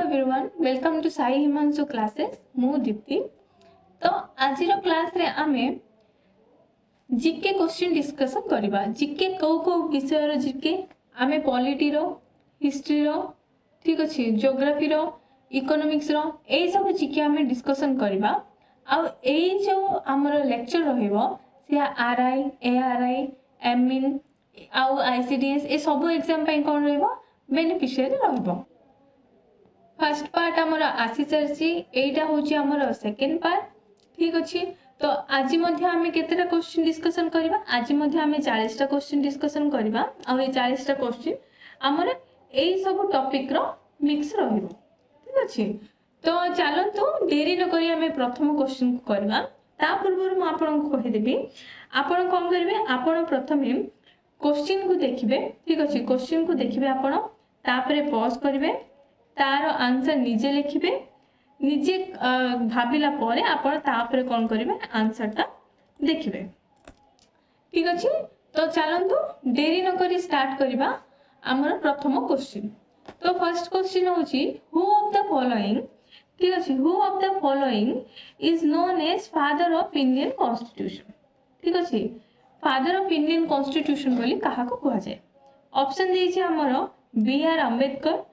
Everyone, welcome to Sai Himanshu classes. मु दीप्ति। तो आज क्लास रे आमे जीके क्वेश्चन डिस्कशन करबा। जीके को विषय रो जीके आमे पॉलिटी रो, हिस्ट्री रो, ठीक अछि, ज्योग्राफी रो, इकोनॉमिक्स रो ए सब जीके आमे डिस्कशन करबा। आ ए जो हमर लेक्चर रहइबो से आरआई, एआरआई, एमइन आउ आईसीडीएस ए सब एग्जाम पे कोन रहइबो बेनिफिशियरी रहइबो। फर्स्ट पार्ट आमर आसी सारी एटा होची आमर सेकंड पार्ट, ठीक अच्छे। तो आज मध्य आमे केतेटा क्वेश्चन डिस्कशन करबा। आज मध्य आमे 40 टा क्वेश्चन डिस्कशन करबा। आ ए 40 टा क्वेश्चन आमर एई सब टॉपिक रो मिक्स रहइबो, ठीक अच्छे। तो चलंतु देरी न करी आमे प्रथम क्वेश्चन को करबा। ता पूर्व मु आपन को कहि देबी, आपन कोन करबे, आपन प्रथमे क्वेश्चन को देखिबे, ठीक अच्छे। क्वेश्चन को देखिबे आपन, तापरे पॉज करबे, तार आंसर निजे लिखिबे, निजे भाबिला परे आपण तापरे कोन करिवे आंसर ता देखिबे, ठीक अछि। तो चलंतु देरी न करी स्टार्ट करिबा हमर प्रथम क्वेश्चन। तो फर्स्ट क्वेश्चन होची हु ऑफ द फॉलोइंग, ठीक अछि, who of the following is known as father of Indian constitution, ठीक अछि। फादर ऑफ इंडियन कॉन्स्टिट्यूशन बोली काहा को कहआ जाय। ऑप्शन देछि हमर बी आर अंबेडकर,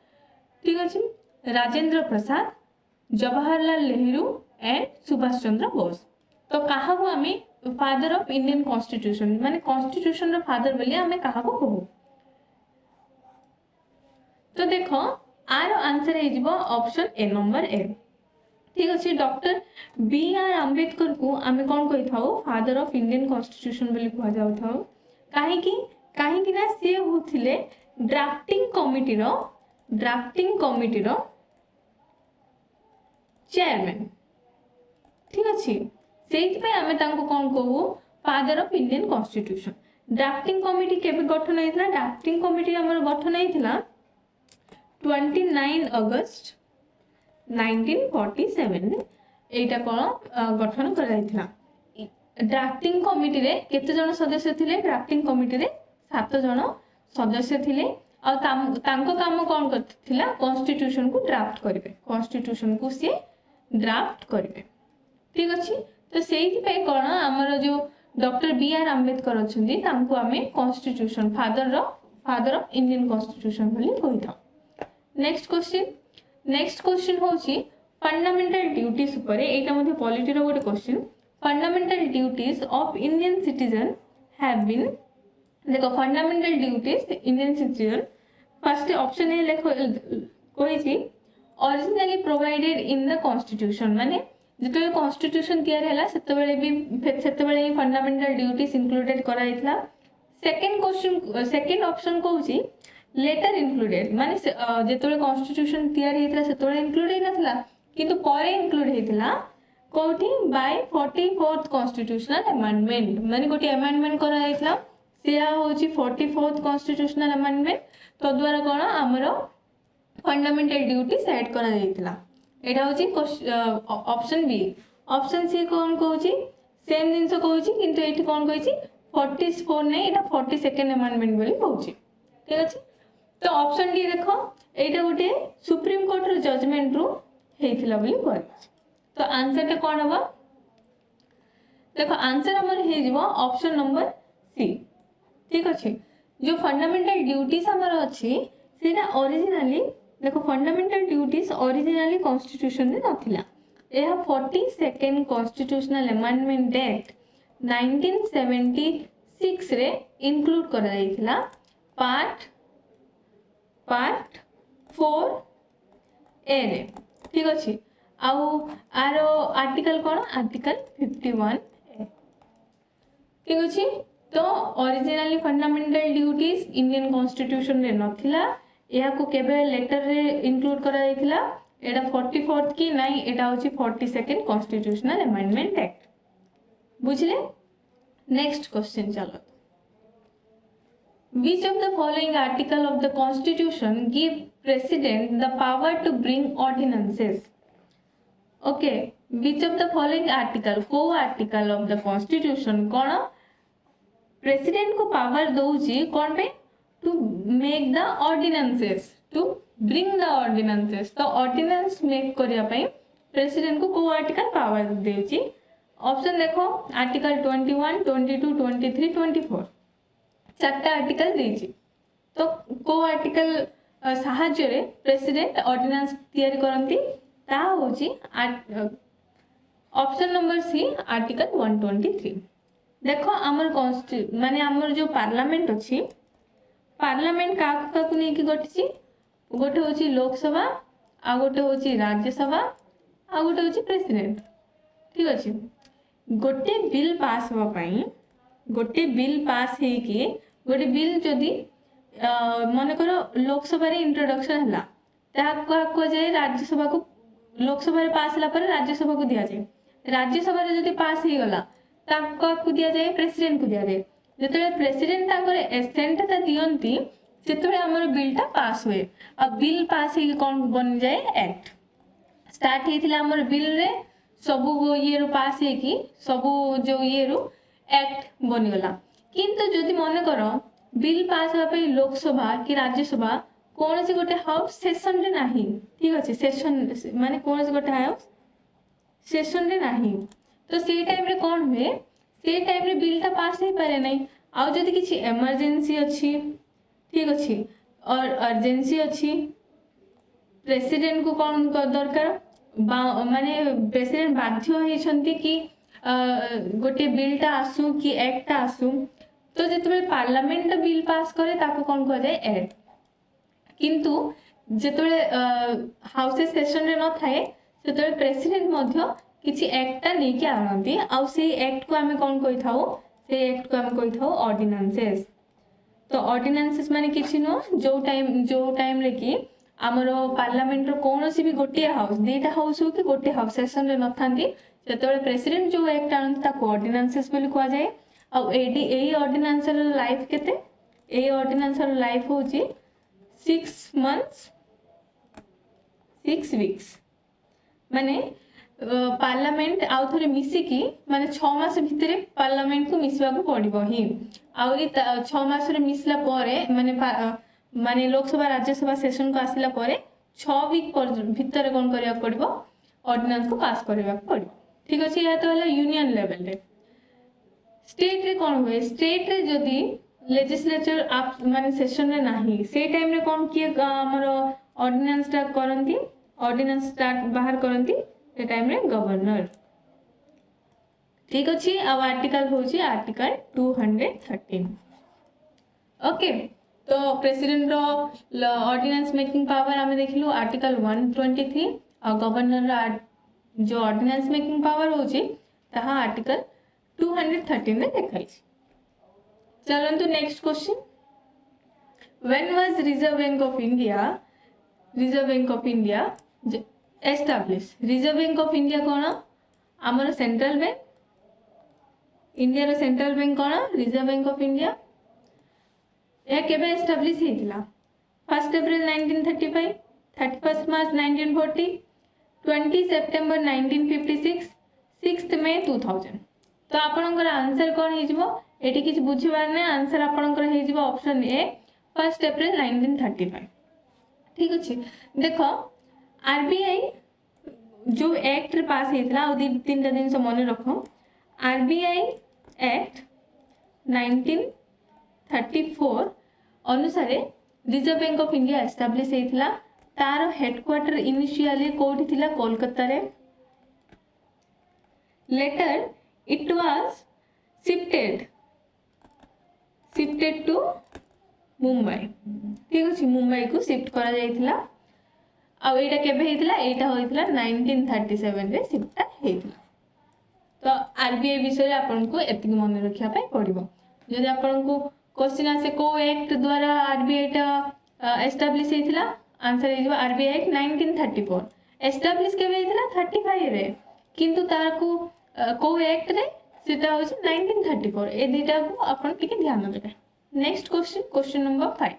ठीक अच्छे, राजेंद्र प्रसाद, जवाहरलाल नेहरू एंड सुभाष चंद्र बोस। तो कहा को आमे फादर ऑफ इंडियन कॉन्स्टिट्यूशन माने कॉन्स्टिट्यूशन रो फादर बोली आमे कहा को कहू। तो देखो आर आंसर हे जिवो ऑप्शन ए नंबर ए, ठीक अच्छे। डॉक्टर बी आर अंबेडकर को आमे कोन कहि थाओ फादर ऑफ इंडियन कॉन्स्टिट्यूशन बोली कहआ जाउ थाओ। काहे कि ना से होथिले ड्राफ्टिंग कमिटी रो चेयरमैन, ठीक अच्छे। सेइथ पे आमे तांको कोन कहू father of Indian constitution. Drafting committee केबे गठन हेतला, ड्राफ्टिंग कमिटी हमर गठन हेतला 29 अगस्त 1947 रे एटा कोन गठन करा हेतला। ड्राफ्टिंग कमिटी रे केते जण सदस्य थिले, ड्राफ्टिंग कमिटी रे 7 जण सदस्य थिले। और तांको काम कौन करथिला कॉन्स्टिट्यूशन को ड्राफ्ट करिवे, कॉन्स्टिट्यूशन को से ड्राफ्ट करिवे, ठीक अछि। तो सेहि पे कोन हमर जो डॉक्टर बी आर अंबेडकर अछंती तांको हमें constitution father of Indian constitution बोली कहिथा। नेक्स्ट क्वेश्चन होची फंडामेंटल ड्यूटीज ऊपर। एटा मध्ये पॉलिटी रो गोटे question. Fundamental duties of Indian citizen have been, देखो fundamental duties Indian citizen first option A लेखो कोइची originally provided in the constitution, माने जेतले कॉन्स्टिट्यूशन तैयार हैला सेतबेले ही फंडामेंटल ड्यूटीज इंक्लूडेड करा हितला। सेकंड ऑप्शन कहूची लेटर इंक्लूडेड, माने जेतले कॉन्स्टिट्यूशन तैयार हितला सेतबेले इंक्लूड हे नथला किंतु परे इंक्लूड हेतिला कोठी बाय 44th कॉन्स्टिट्यूशनल अमेंडमेंट, माने गोटी अमेंडमेंट करा हितला सेया होची 44th कॉन्स्टिट्यूशनल अमेंडमेंट। तो द्वारा कोन हमरो फंडामेंटल ड्यूटी सेट करा जायतिला। एटा होची ऑप्शन बी। ऑप्शन सी कोन कहूची सेम जिंस कहूची किंतु एठी कोन कहूची 44 नै एटा 42nd अमेंडमेंट बोली कहूची, ठीक अछि। तो ऑप्शन डी देखो एटा गोटे सुप्रीम कोर्ट रो जजमेंट रो हेतिला बोली कहछि। तो आंसर टा कोन हबो, देखो आंसर हमर हे जिवो ऑप्शन नंबर सी, ठीक अछि। जो फंडामेंटल ड्यूटीज हमर अछि सेटा ओरिजिनली देखो फंडामेंटल ड्यूटीज ओरिजिनली कॉन्स्टिट्यूशन रे नथिला। एहा 42nd कॉन्स्टिट्यूशनल अमेंडमेंट एक्ट 1976 रे इंक्लूड करा जायतिला पार्ट 4 ए रे, ठीक अछि। आउ आरो आर्टिकल कोन आर्टिकल 51 ए, ठीक अछि। तो originally fundamental duties Indian constitution रे नथिला, या को केबे लेटर रे इंक्लूड करा जायतिला एटा 44th की नाही एटा होची 42nd कॉन्स्टिट्यूशनल अमेंडमेंट एक्ट, बुझले। नेक्स्ट क्वेश्चन चलो। Which of the following article of the constitution give president the power to bring ordinances? Okay, which of the following article को article of the constitution कोन president को power दउची कोन पे to make the ordinances, to bring the ordinances. तो ordinance make करिया पई president को को आर्टिकल पावर देउची। ऑप्शन देखो आर्टिकल 21, 22, 23, 24 चारटा आर्टिकल देइची। तो को आर्टिकल साहाଯ୍य रे प्रेसिडेंट ऑर्डिनेंस तैयारी करंती ता होची ऑप्शन नंबर सी आर्टिकल 123। देखो आमर माने आमर जो पार्लियामेंट अछि पार्लियामेंट का नहीं कि गठिछि गोटे होची लोकसभा आ गोटे होची राज्यसभा आ गोटे होची प्रेसिडेंट। ठीक अछि गोटे बिल पास होवा पई गोटे बिल पास हे कि गोटे बिल जदी मन करो लोकसभा रे इंट्रोडक्शन हला ताहा को जाय राज्यसभा को लोकसभा रे पास हला पर राज्यसभा को दिया जाय राज्यसभा रे जदी पास हे गला ताका को दिया जाय प्रेसिडेंट को दिया जाय जेतले प्रेसिडेंट ताकर एसेंट ता दियंती सेतले हमर बिल ता पास होए अब बिल पास हे कोन बन जाय एक्ट स्टार्ट हेतिला हमर बिल रे सबु ये रो पास हे कि सबु जो ये रो एक्ट बनि गला किंतु जदी मन करो बिल पास होवा पे लोकसभा कि राज्यसभा कौन से गोटे हाउस सेशन रे नाही। ठीक अछि सेशन माने कौन से गोटे हाउस सेशन रे नाही तो से टाइम रे कोन हुए से टाइम रे बिल ता पास हे पारे नै आ जदी किछि इमरजेंसी अछि ठीक अछि और अर्जेंसी अछि प्रेसिडेंट को कोन दरकार माने प्रेसिडेंट बाध्य होई छंती कि गोटे बिल ता आसु कि एक्ट ता आसु तो जेतबे पार्लियामेंट बिल पास करे ताको कोन कह जाय एक्ट किंतु जेतबे हाउस सेशन रे न थाए सेतबे प्रेसिडेंट मध्य किछि एक्ट ता नै कि आनंती आ से एक्ट को हमें कोन कहि थाओ से एक्ट को हमें कहि थाओ ऑर्डिनेंसेस। तो ऑर्डिनेंसेस माने किछि न जो टाइम रे कि हमरो पार्लियामेंट रो कोनोसी भी गोटे हाउस देटा हाउस हो कि गोटे हाउस सेशन रे न थांती सेतबे प्रेसिडेंट जो एक्ट आनंती ता ऑर्डिनेंसेस बोली कहा जाय आ एई ऑर्डिनेंस रो लाइफ केते एई ऑर्डिनेंस रो लाइफ होची 6 months 6 weeks माने पार्लियामेंट आउ थरे मिसी की माने 6 मास भितरे पार्लियामेंट को मिसवा को पड़िबो ही आउरी 6 मास रे मिसला परे माने लोकसभा राज्यसभा सेशन को आसिला परे 6 वीक भितरे कोन करिया पड़िबो ऑर्डिनेंस को पास करबा पड़िबो। ठीक अछि या तो हला यूनियन लेवल रे स्टेट रे कोन होय स्टेट रे जदी लेजिस्लेचर आप माने सेशन रे नाही से टाइम रे कोन किए हमर ऑर्डिनेंस टा करंती ऑर्डिनेंस स्टार्ट बाहर करंती से टाइम रे गवर्नर। ठीक अछि अब आर्टिकल होची आर्टिकल 213। ओके तो प्रेसिडेंट रो ऑर्डिनेंस मेकिंग पावर हमें देखिलु आर्टिकल 123 और गवर्नर रो जो ऑर्डिनेंस मेकिंग पावर होची ताहा आर्टिकल 213 रे देखाई छी। चलंतु next question when was reserve bank of India establish reserve bank of India कोन हमर सेंट्रल बैंक इंडिया रो सेंट्रल बैंक कोन रिजर्व बैंक ऑफ इंडिया ए केबे एस्टैब्लिश हेतिला 1 अप्रैल 1935 31 मार्च 1940 20 सेप्टेम्बर 1956 6 मई 2000। तो आपनकर आंसर कोन हे जिवो एटी किछ बुझिबार नै आंसर आपनकर हे जिवो ऑप्शन ए 1 अप्रैल 1935। ठीक अछि देखो आरबीआई जो एक्ट रे पास हेतला और तीनटा दिन से मन रखो आरबीआई एक्ट 1934 अनुसार reserve bank of India establish हेतला तार हेडक्वार्टर इनिशियली कोठी थिला कोलकाता रे later it was shifted to Mumbai. ठीक अछि मुंबई को शिफ्ट करा जायतिला आ एटा केबे हेतिला एटा होइतिला 1937 रे शिफ्ट हेतिला। तो आरबीआई विषय आपन को एतिक मन रखिया पय पड़िबो जदि आपन को क्वेश्चन आसे को एक्ट द्वारा आरबीआई टा एस्टैब्लिश हेतिला आंसर हे जिवो आरबीआई एक्ट 1934 एस्टैब्लिश केबे हेतिला 35 रे किंतु तार को एक्ट रे सेटा होछि 1934 ए दुटा को आपन टिके ध्यान देबे। Next question number 5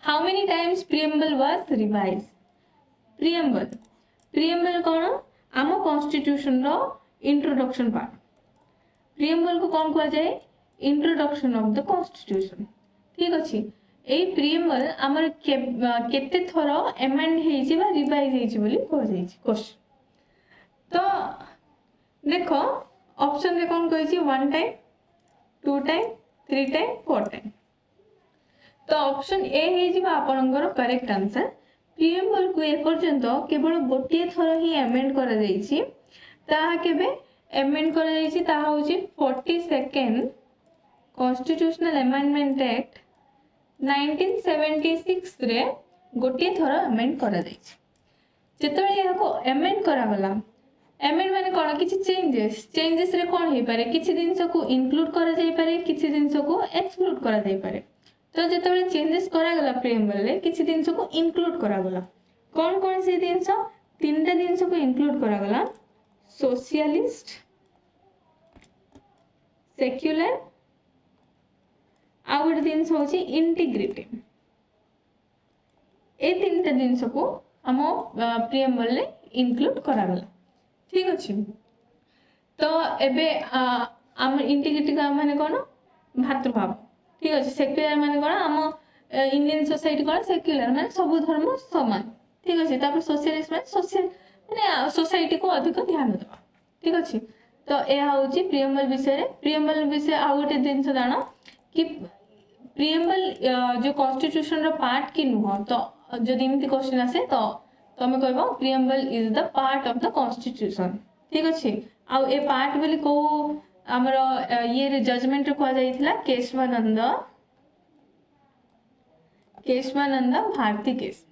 how many times preamble was revised preamble कोन आम कॉन्स्टिट्यूशन रो इंट्रोडक्शन पार्ट प्रीएम्बल को कोन कह जाय इंट्रोडक्शन ऑफ द कॉन्स्टिट्यूशन। ठीक अछि এই প্রিএম্বল আমার কেতে থর এমেন্ড ହେଇଛି বা রিভাইজ ହେଇଛି ବୋଲି କୁହାଯାଇଛି क्वेश्चन। तो देख ऑप्शन रे कौन कही 1 टाइम 2 टाइम 3 टाइम 4 टाइम। तो ऑप्शन ए आपनकर करेक्ट आंसर। प्रिएम्बल को एपर्यंत केवल गोटे थर ही एमेंड करा जायछि ताहा केबे एमेंड करा जायछि ताहा होछि 42nd कॉन्स्टिट्यूशनल अमेंडमेंट एक्ट 1976 रे गोटे थर एमेंड करा जायछि। जेतबे याको एमेंड करा गला एमेंड माने कोन किछि चेंजेस रे कोन हे पारे किछि जिंस को इंक्लूड करा जाय पारे किछि जिंस को एक्सक्लूड करा जाय पारे। तो जेतबे चेंजेस करा गला प्रिएम्बल रे किछि जिंस को इंक्लूड करा गला कोन कोन से जिंस तीनटा जिंस को इंक्लूड करा गला सोशलिस्ट सेक्युलर आ गोटे जिंस होछि इंटीग्रिटी। ए तीनटा जिंस को हम प्रिएम्बल रे इंक्लूड करा गला। ठीक अच्छे। तो एबे आम इंटीग्रिटी का माने कोन भातृभाव। ठीक अच्छे। सेक्युलर माने कोन आम इंडियन सोसाइटी कोन सेक्युलर माने सब धर्म समान। ठीक अच्छे। तापर सोशलिस्ट माने सोशल माने सोसाइटी को अधिक ध्यान देबा। ठीक अच्छे। तो ए होउची प्रिएम्बल विषय रे। प्रिएम्बल विषय आ गोटे दिन जानो कि प्रिएम्बल जो कॉन्स्टिट्यूशन रो पार्ट की नुह। तो जदि इमती क्वेश्चन आसे तो तमे कहबो preamble is the part of the constitution. ठीक अछि। आ ए पार्ट बोली को हमरो ये रे जजमेंट रे को जाइथिला केशवानंद भारती केस।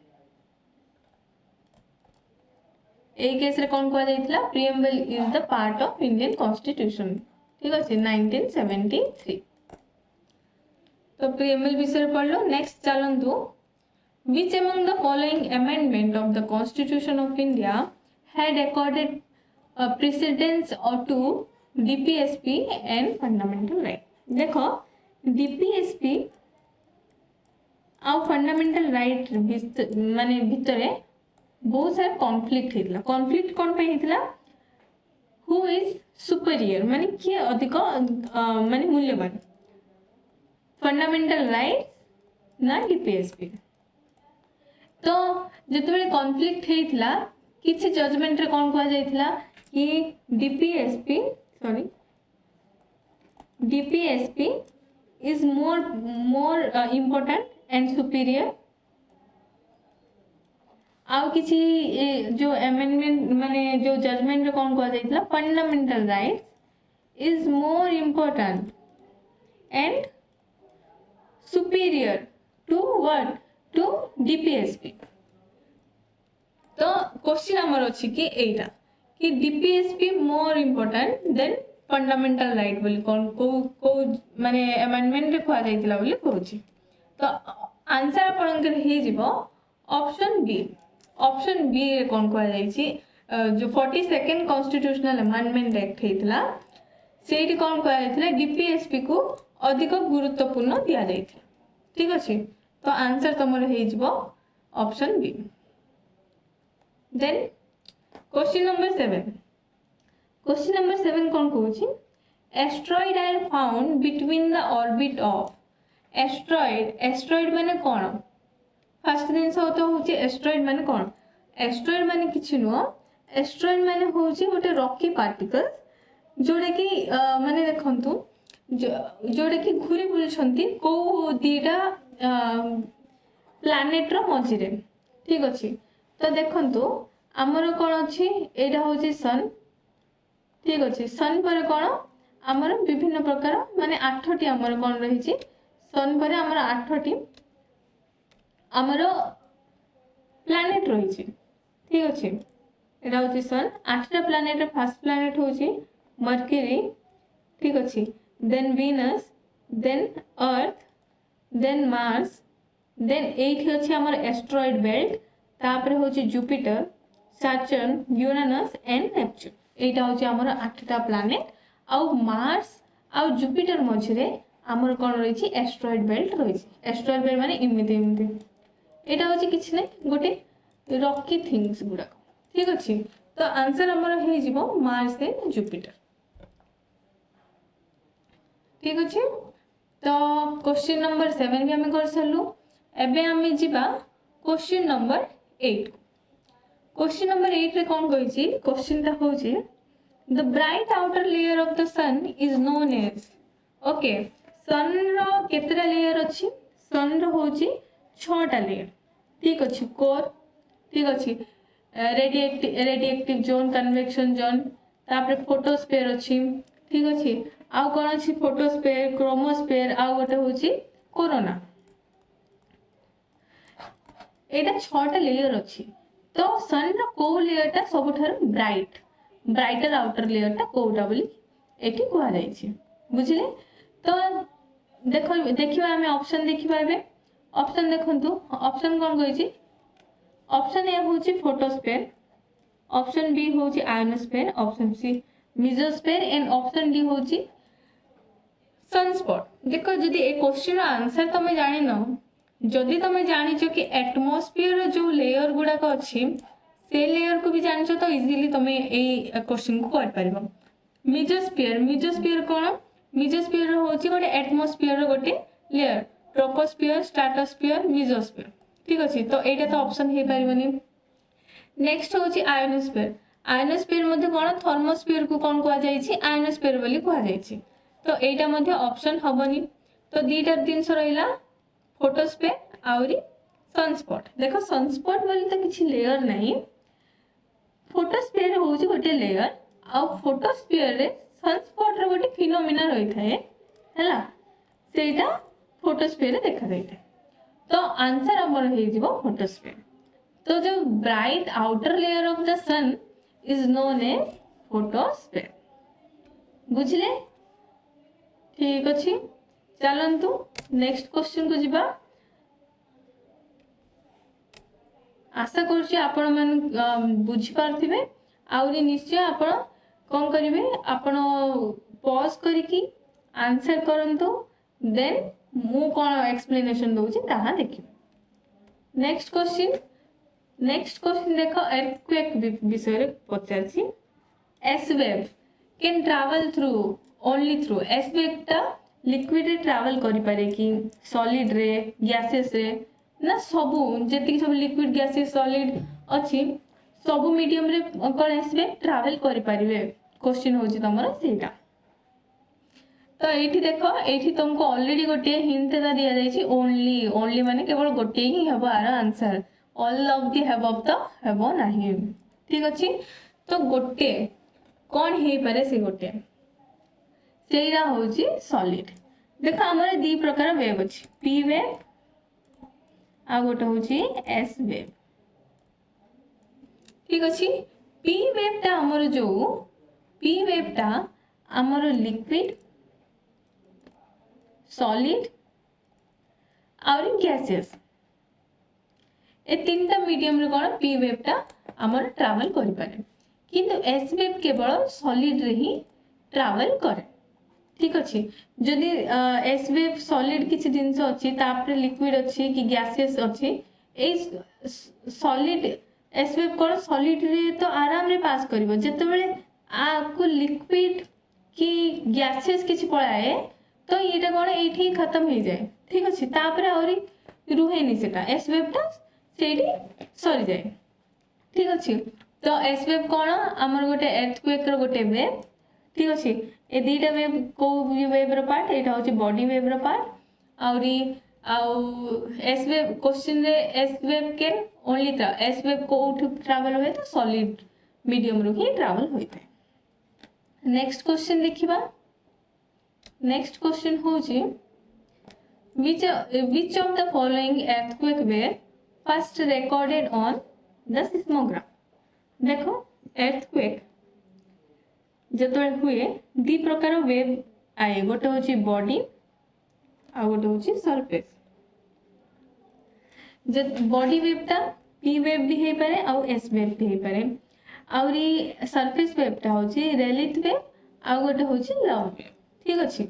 ए केस रे कोन को जाइथिला preamble is the part of Indian constitution. ठीक अछि 1973। तो प्रिएम्बल विषय पढ़लो। नेक्स्ट चलंतु which among the following amendment of the Constitution of India had accorded precedence or to DPSP and fundamental right। देखो DPSP और फंडामेंटल राइट माने भितरे बहुत सारा कॉन्फ्लिक्ट हेतला। कॉन्फ्लिक्ट कोन पे हेतला हु इज सुपीरियर माने किए अधिक माने मूल्यवान फंडामेंटल राइट्स ना DPSP। तो जिते कॉन्फ्लिक्ट होता किसी जजमेंट रे कौन कह जाइथिला कि DPSP is more important and superior. आउ किसी जो अमेंडमेंट माने जो जजमेंट रे कौन कह जाइथिला fundamental rights is more important and superior to what to DPSP। तो क्वेश्चन हमर अछि कि एटा कि DPSP more important than fundamental right बोली कोन को माने अमेंडमेंट रे कहा जाइतिला बोली कहूची। तो आंसर आपनकर हे जिवो ऑप्शन बी। ऑप्शन बी रे कोन कहा जाइछि जो 42nd कॉन्स्टिट्यूशनल अमेंडमेंट एक्ट हेतिला सेठी कोन कहा जाइतिला DPSP को अधिक गुरुत्वपूर्ण दिया जाइतिला। ठीक अछि। तो आंसर तुमर हे जिवो option B. Then question number 7। Question number 7 कौन कहूची asteroid are found between the orbit of asteroid. Asteroid माने कोन फर्स्ट दिन से तो होची एस्ट्रॉइड माने कोन। एस्ट्रॉइड माने किछि नो एस्ट्रॉइड माने होची गोटे रॉकी पार्टिकल जोडे कि माने देखंतु जोडे कि घुरी बुलछंती को दीटा प्लैनेट रो मझी रे। ठीक अछि। तो देखंतु हमर कोन अछि एटा होची सन। ठीक अछि। सन पर कोन हमर विभिन्न प्रकार माने 8टी हमर कोन रहिछि सन पर हमर 8टी हमर प्लैनेट रहिछि। ठीक अछि। एटा होची सन 8टा प्लैनेट रे फर्स्ट प्लैनेट होची मर्क्यूरी। ठीक अछि। देन वीनस देन अर्थ देन मार्स देन एठी अछि हमर एस्ट्रॉइड बेल्ट तापर होची Jupiter Saturn Uranus and Neptune. एटा होची हमर 8टा प्लैनेट आ मार्स आ जुपिटर मझरे हमर कोन रहिछि एस्ट्रॉइड बेल्ट रहिछि। एस्ट्रॉइड बेल्ट माने इमिति एटा होची किछ नै गोटे रॉकी थिंग्स गुडा। ठीक अछि। तो आंसर हमर हे जिवो मार्स एंड जुपिटर। ठीक अछि। तो क्वेश्चन नंबर 7 भी हमें कर सलु। एबे आमे जिबा क्वेश्चन नंबर 8। क्वेश्चन नंबर 8 रे कोन कहिछि क्वेश्चन ता होछि the bright outer layer of the sun is known as. Okay sun रो केतरा लेयर अछि सन रो होछि 6टा लेयर ठीक अछि कोर ठीक अछि रेडिएटिव जोन कन्वेक्शन जोन तापर फोटोस्फेयर अछि ठीक अछि आ कोन अछि फोटोस्फेयर क्रोमोस्फेयर आ गोटे होछि कोरोना एटा 6टा लेयर अछि तो सन रो को लेयर टा सबठार ब्राइटर आउटर लेयर टा कोटा बोली एठी कुआ जाय छै बुझिले। तो देखो देखिबा हमें ऑप्शन देखिबा एबे ऑप्शन देखंतु ऑप्शन कोन कहै छै ऑप्शन ए होछि फोटोस्फेयर ऑप्शन बी होछि ionosphere option C mesosphere and option D होछि सनस्पॉट। देखो जदी ए क्वेश्चन रो आंसर तमे जानि न जदी तमे जानि छ कि एटमॉस्फेयर रो जो लेयर गुडा को अछि से लेयर को भी जानि छ तो इजीली तमे ए क्वेश्चन को कर परबो। मेसोस्फेयर कोन मेसोस्फेयर होछि गोटे एटमॉस्फेयर रो गोटे लेयर ट्रोपोस्फेयर स्ट्रेटोस्फेयर मेसोस्फेयर ठीक अछि तो एटा तो ऑप्शन हे परबनी। नेक्स्ट होछि आयोनोस्फेयर आयोनोस्फेयर मध्ये कोन थर्मोस्फेयर को कोन कोआ जाय छी आयोनोस्फेयर बोली कोआ जाय छी तो एटा मध्ये ऑप्शन हबनी। तो दीटा दिन सो रहिला फोटोस्फेयर आउरी सनस्पॉट। देखो सनस्पॉट बोली तो किछि लेयर नहीं फोटोस्फेयर होछि गोटे लेयर आ फोटोस्फेयर रे सनस्पॉट रो गोटे फिनोमिना रही थाए हैला सेटा फोटोस्फेयर रे देखा जाय तो आंसर हमर हे जिवो फोटोस्फेयर। तो जो bright outer layer of the sun is known as photosphere बुझले ठीक अछि। चलंतु नेक्स्ट क्वेश्चन को जिबा आशा करछि आपण मन बुझी पारथिबे आउरी निश्चय आपण कोन करिवे आपण पॉज करिकि आंसर करंतु देन मु कोन एक्सप्लेनेशन दोछि ताहा देखिबे। नेक्स्ट क्वेश्चन देखो अर्थक्वेक विषय रे पचारछि S wave can travel through only through S wave ता लिक्विड रे ट्रैवल करि पारे कि सॉलिड रे गैसेस रे ना सबु जेति सब लिक्विड गैसेस सॉलिड अछि सबु मीडियम रे कोन एस वेव ट्रैवल करि पारिबे क्वेश्चन होछि तमरा सेटा। तो एठी देखो एठी तुमको ऑलरेडी गोटे हिंट दा दिया जाय छी ओनली माने केवल गोटे ही हेबो आर आंसर ऑल ऑफ द हेबो तो हेबो नाही ठीक अछि। तो गोटे कोन हे पारे से गोटे सेरा होछि सॉलिड। देखो हमरे दी प्रकार वेव अछि पी वेव आ गोटे होछि एस वेव ठीक अछि। पी वेव ता हमर जो पी वेव ता हमर लिक्विड सॉलिड और गैसेस ए तीनटा मीडियम रे कोन पी वेव ता हमर ट्रैवल करि पारे किंतु एस वेव केवल सॉलिड रे ही ट्रैवल करे ठीक अछि। जदि एस वेव सॉलिड किछि दिन से अछि तापर लिक्विड अछि कि गैसेस अछि ए सॉलिड एस वेव कोन सॉलिड रे तो आराम रे पास करबो जते बेले आ को लिक्विड कि गैसेस किछि पळाए तो एटा कोन एठी खत्म हो जाए ठीक अछि तापर औरी रुहेनी सेटा एस वेव ता सेडी सरी जाए ठीक अछि। तो एस वेव कोन हमर गोटे अर्थक्वेक रो गोटे वेव ठीक अछि ए दीटा वेव को वेव रो पार्ट एटा होछि बॉडी वेव रो पार्ट औरी एस वेव क्वेश्चन रे एस वेव कैन ओनली था एस वेव को ट्रैवल होए तो सॉलिड मीडियम रो ही ट्रैवल होइते। नेक्स्ट क्वेश्चन देखिबा नेक्स्ट क्वेश्चन होछि which of the following earthquake were first recorded on the seismograph। देखो earthquake जतले हुए दी प्रकार वेव आए गोटे होछि बॉडी आ गोटे होछि सरफेस। जे बॉडी वेव ता पी वेव भी हे पारे आ एस वेव भी हे पारे आउरी सरफेस वेव ता होछि रेलिथ वेव आ गोटे होछि लव वेव ठीक अछि।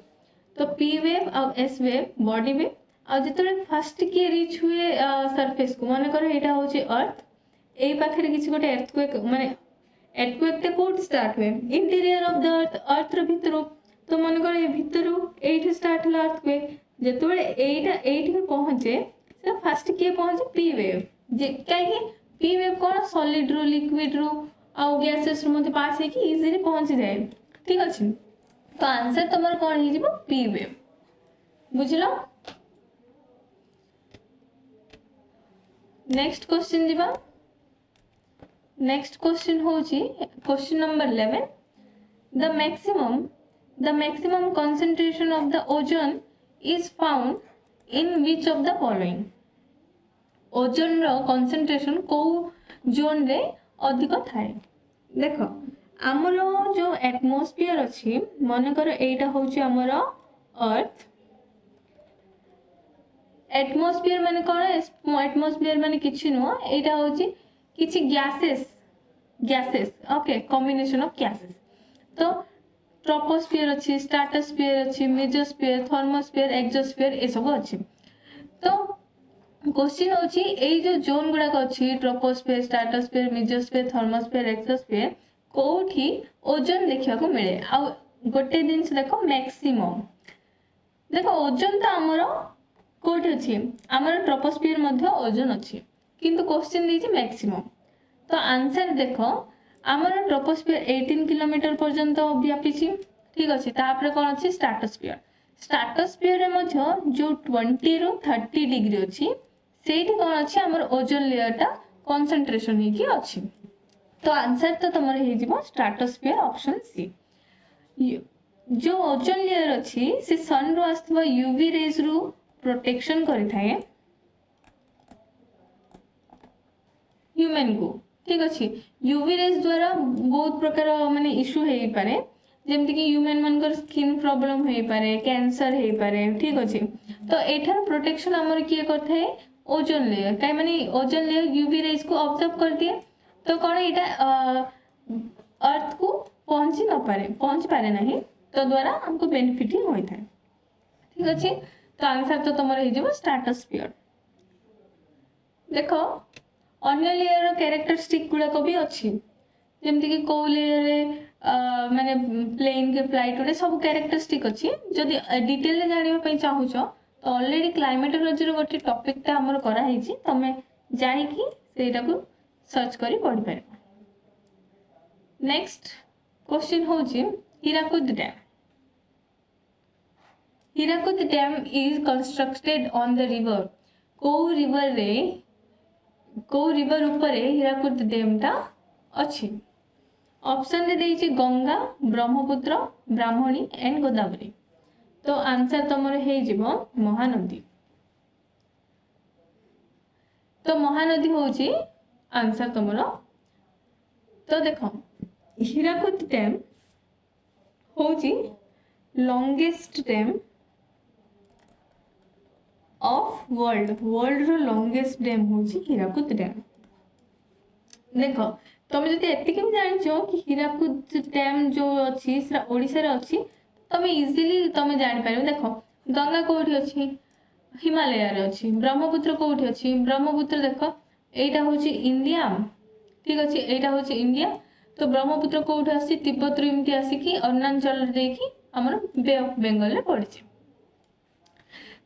तो पी वेव आ एस वेव बॉडी वेव आ जतले फर्स्ट के रीच हुए सरफेस को माने कर एटा होछि अर्थ ए पाखरे किछि गोटे अर्थक्वेक माने अर्थक्वेक ते कोड स्टार्ट हुए इंटीरियर ऑफ द अर्थ रो भितरो तो माने कर ए भितरो एठी स्टार्ट हला अर्थक्वेक जतले एटा एठी पहुंचे से फास्ट किए पहुंचे पी वेव जे कहीं पी वेव कौन सॉलिड रु लिक्विड रु आउ गैसेस रु मते पास है कि इजीली पहुंच जाए ठीक अछि तो आंसर तमर कौन हे जिवो पी वेव बुझलो नेक्स्ट क्वेश्चन दिबा नेक्स्ट क्वेश्चन होची question number 11 the maximum concentration of the ozone is found in which of the following ozone रो कंसंट्रेशन को जोन रे अधिक थाए देखो आमर जो एटमॉस्फेयर अछि मन कर एटा होची हमर अर्थ एटमॉस्फेयर माने कोन एटमॉस्फेयर माने किछि नो एटा होची किछि gases okay combination of gases तो ट्रोपोस्फियर अच्छी स्ट्रेटोस्फियर अच्छी मेसोस्फियर थर्मोस्फियर एक्सोस्फियर ए सब अच्छी तो क्वेश्चन होची ए जो जोन गुडाक अच्छी troposphere stratosphere mesosphere thermosphere exosphere कोठी ओजोन देखिया को मिले आ गोटे दिन से देखो मैक्सिमम देखो ओजोन तो हमरो कोठी अछि हमरो ट्रोपोस्फियर मध्ये ओजोन अछि किंतु क्वेश्चन देछि मैक्सिमम तो आंसर देखो आमर ट्रोपोस्फियर 18 किलोमीटर पर्यंत व्यापी ठीक अच्छे तापर कौन अच्छी स्ट्रेटोस्फियर रे मध्य जो 20 रु 30 डिग्री अच्छी सेठी कौन अच्छी आमर ओजोन लेयर टा कंसंट्रेशन ही की अच्छी तो आंसर तो तमर हे जिवो स्ट्रेटोस्फियर ऑप्शन सी जो ओजोन लेयर अच्छी से सन रु आस्तवा यूवी रेज रु प्रोटेक्शन करि थाए ह्यूमन को ठीक अच्छे यूवी रेज द्वारा बहुत प्रकार माने इश्यू हे पारे जेमति कि ह्यूमन मनकर स्किन प्रॉब्लम हे पारे कैंसर हे पारे ठीक अच्छे तो एठार प्रोटेक्शन हमर किए करथाए ओजोन लेयर काई माने ओजोन लेयर यूवी रेज को ऑब्जर्व कर दिए तो कोन एटा अर्थ को पहुंच पारे नहीं तो द्वारा हमको बेनिफिट ही होई थाए ठीक अच्छे तो आंसर तो तमर हे जेबो स्ट्रेटोस्फियर देखो अन्य लेयर कैरेक्टरिस्टिक गुड़ाक भी अच्छी जमती कि कौ लेयर रे माने प्लेन के फ्लाइट रे सब कैरेक्टरिस्टिक अच्छी जदि डिटेल रे जानिबा पई चाहूछ तो ऑलरेडी क्लाइमेटोलॉजी रो गोटे टॉपिक ता हमर करा हेची तमे जाई कि सेटा को सर्च करी पढ़ पारे नेक्स्ट क्वेश्चन होची Hirakud dam is constructed on the river को रिवर ऊपर हीराकुद डैम टा अच्छी ऑप्शन रे देइछि गंगा ब्रह्मपुत्र ब्राह्मणी एंड गोदावरी तो आंसर तमर हे जिवो महानदी तो महानदी होची आंसर तमर तो देखो हीराकुद डैम होची लॉन्गेस्ट डैम ऑफ वर्ल्ड रो लॉन्गेस्ट डैम होची हीराकुद डैम देखो तुम जदि एतिक भी जानिछो कि हीराकुद डैम जो अछि सेरा ओडिसा रे अछि तुम इजीली तुम जानि पारो देखो गंगा कोठी अछि हिमालय रे अछि ब्रह्मपुत्र कोठी अछि ब्रह्मपुत्र देखो एटा होची इंडिया ठीक अछि एटा होची इंडिया तो ब्रह्मपुत्र कोठी अछि तिब्बत रो इमति आसी कि अरुणाचल रे देखि हमर बे ऑफ बंगाल रे पड़छि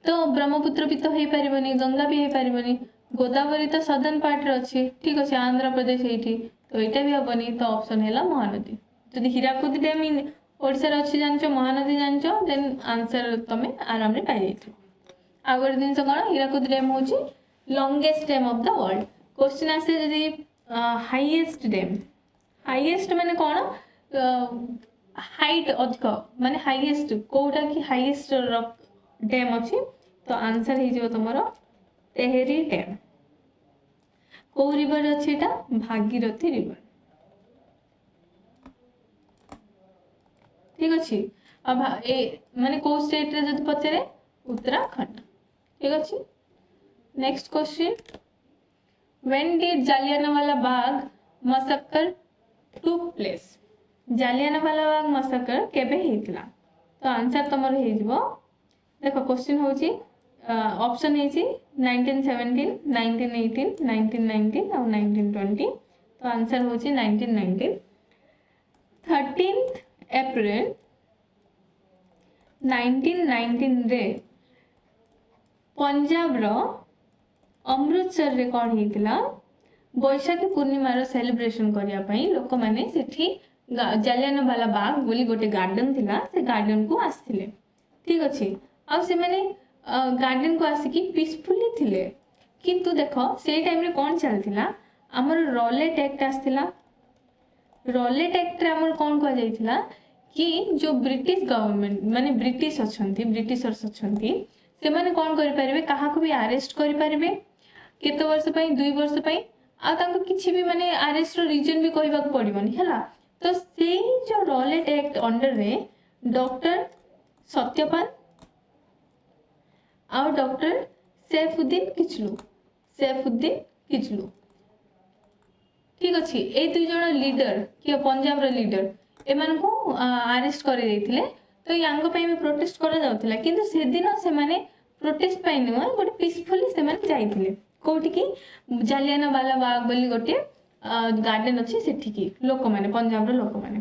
तो ब्रह्मपुत्र भी तो हे पारिबनी गंगा भी हे पारिबनी गोदावरी तो सदर्न पार्ट रे अछि ठीक अछि आंध्र प्रदेश एठी तो एटा भी हबनी तो ऑप्शन हैला महानदी जदि हीराकुद डैम इन ओडिसा रे अछि जानचो महानदी जानचो देन आंसर तमे आराम रे पाइ जाइथि आगर दिन से कोन हीराकुद डैम होची longest dam of the world question आसे जदि हाईएस्ट माने कोन हाइट अधिक माने हाईएस्ट कोटा की हाईएस्ट डैम अछि तो आंसर हे जो तमरो तेहरी डैम को रिवर अछि एटा भागीरथी रिवर ठीक अछि अब ए माने को स्टेट रे जद पचरे उत्तराखंड ठीक अछि next question when did Jallianwala Bagh massacre took place Jallianwala Bagh massacre केबे हेतला तो आंसर तमर हे जिवो देखो क्वेश्चन होची ऑप्शन है 1917 1918 1919 और 1920 तो आंसर होची 1919 13th अप्रैल 1919 रे पंजाब रो अमृतसर रे कौन होता बैशाखी पूर्णिमार सेलिब्रेशन करने लोक मैंने जालियानवाला बाग बोली गोटे गार्डन थिला से गार्डन को आसथिले ठीक अच्छे आ से मैंने गार्डन को आसिकी पीसफुली थिले किंतु देखो से टाइम रे कौन चलथिला हमर रॉलेट एक्ट आसथिला रॉलेट एक्ट रे हमर कौन कह जाइथिला कि जो ब्रिटिश गवर्नमेंट माने ब्रिटिश अछंती ब्रिटिशर्स अछंती से माने कौन करि परिबे काहा को भी अरेस्ट करि परिबे केते वर्ष पई 2 वर्ष पई आ तांको किछि भी माने अरेस्ट रो रीजन भी कहबा पड़िबनी हला तो से जो रॉलेट एक्ट अंडर रे डॉक्टर सत्यपाल और डॉक्टर सैफुद्दीन किचलू ठीक अच्छे ये दुई जन लीडर कि पंजाब रो लीडर एमान को अरेस्ट कर तो यांग भी प्रोटेस्ट करा जाउथिला किंतु से दिन से माने प्रोटेस्ट पाई नुह गोटे पीसफुली से माने जाइथिले कोठी की जालियानवाला बाग बोली गोटे गार्डन अच्छे सेठी लोक माने पंजाब रो लोक माने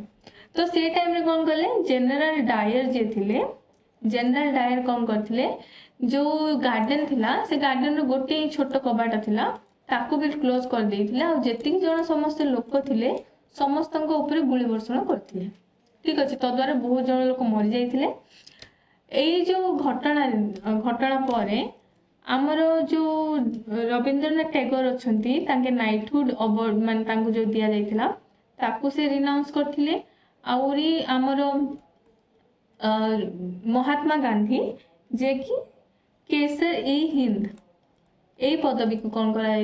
तो से टाइम रे कौन कले जनरल डायर जे थिले जनरल डायर कौन करथिले जो गार्डन थिला से गार्डन रो गोटे छोट कबाट थिला ताकू भी क्लोज कर देथिले आ जेतिक जण समस्त लोक थिले समस्त ऊपर गुली वर्षण करथिले ठीक अच्छे तो द्वारा बहुत जन लोक मरी जाइथिले एई जो घटना पर आमर जो रविंद्रनाथ टैगोर अछंती तांके नाइटहुड अवार्ड मान तांको जो दिया जाइथिला ताकू से रिनाउंस करथिले आउरी आमर महात्मा गांधी जे कि केसर ए हिंद ए पदवी को कौन करा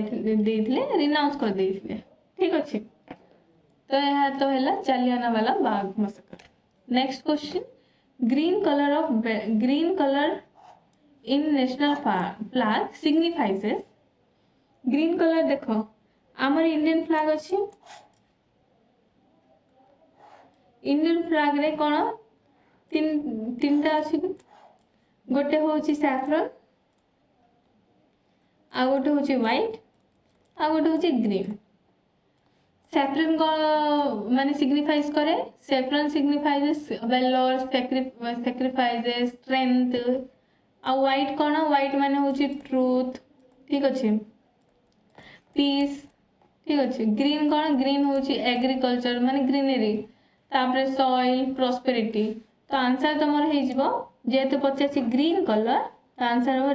देथिले रिनाउंस कर देथिले ठीक अच्छे तो यह तो है Jallianwala Bagh massacre next question green colour in national flag signifies green colour देखो आमर इंडियन फ्लैग अच्छी इंडियन फ्लैग रे कौन तीन टा अच्छी गोटे होची सैफ्रन आ गोटे होची व्हाइट आ गोटे होची ग्रीन सैफ्रन कौन माने सिग्निफाइज करे saffron signifies velar sacrifice strength आ व्हाइट कौन व्हाइट माने होची ट्रूथ ठीक अच्छे पीस ठीक अच्छे ग्रीन कौन ग्रीन होची एग्रीकल्चर माने ग्रीनरी तापरे सॉइल प्रॉस्पेरिटी तो आंसर तुमर हे जिवो जेते पचासी ग्रीन कलर तो आंसर हो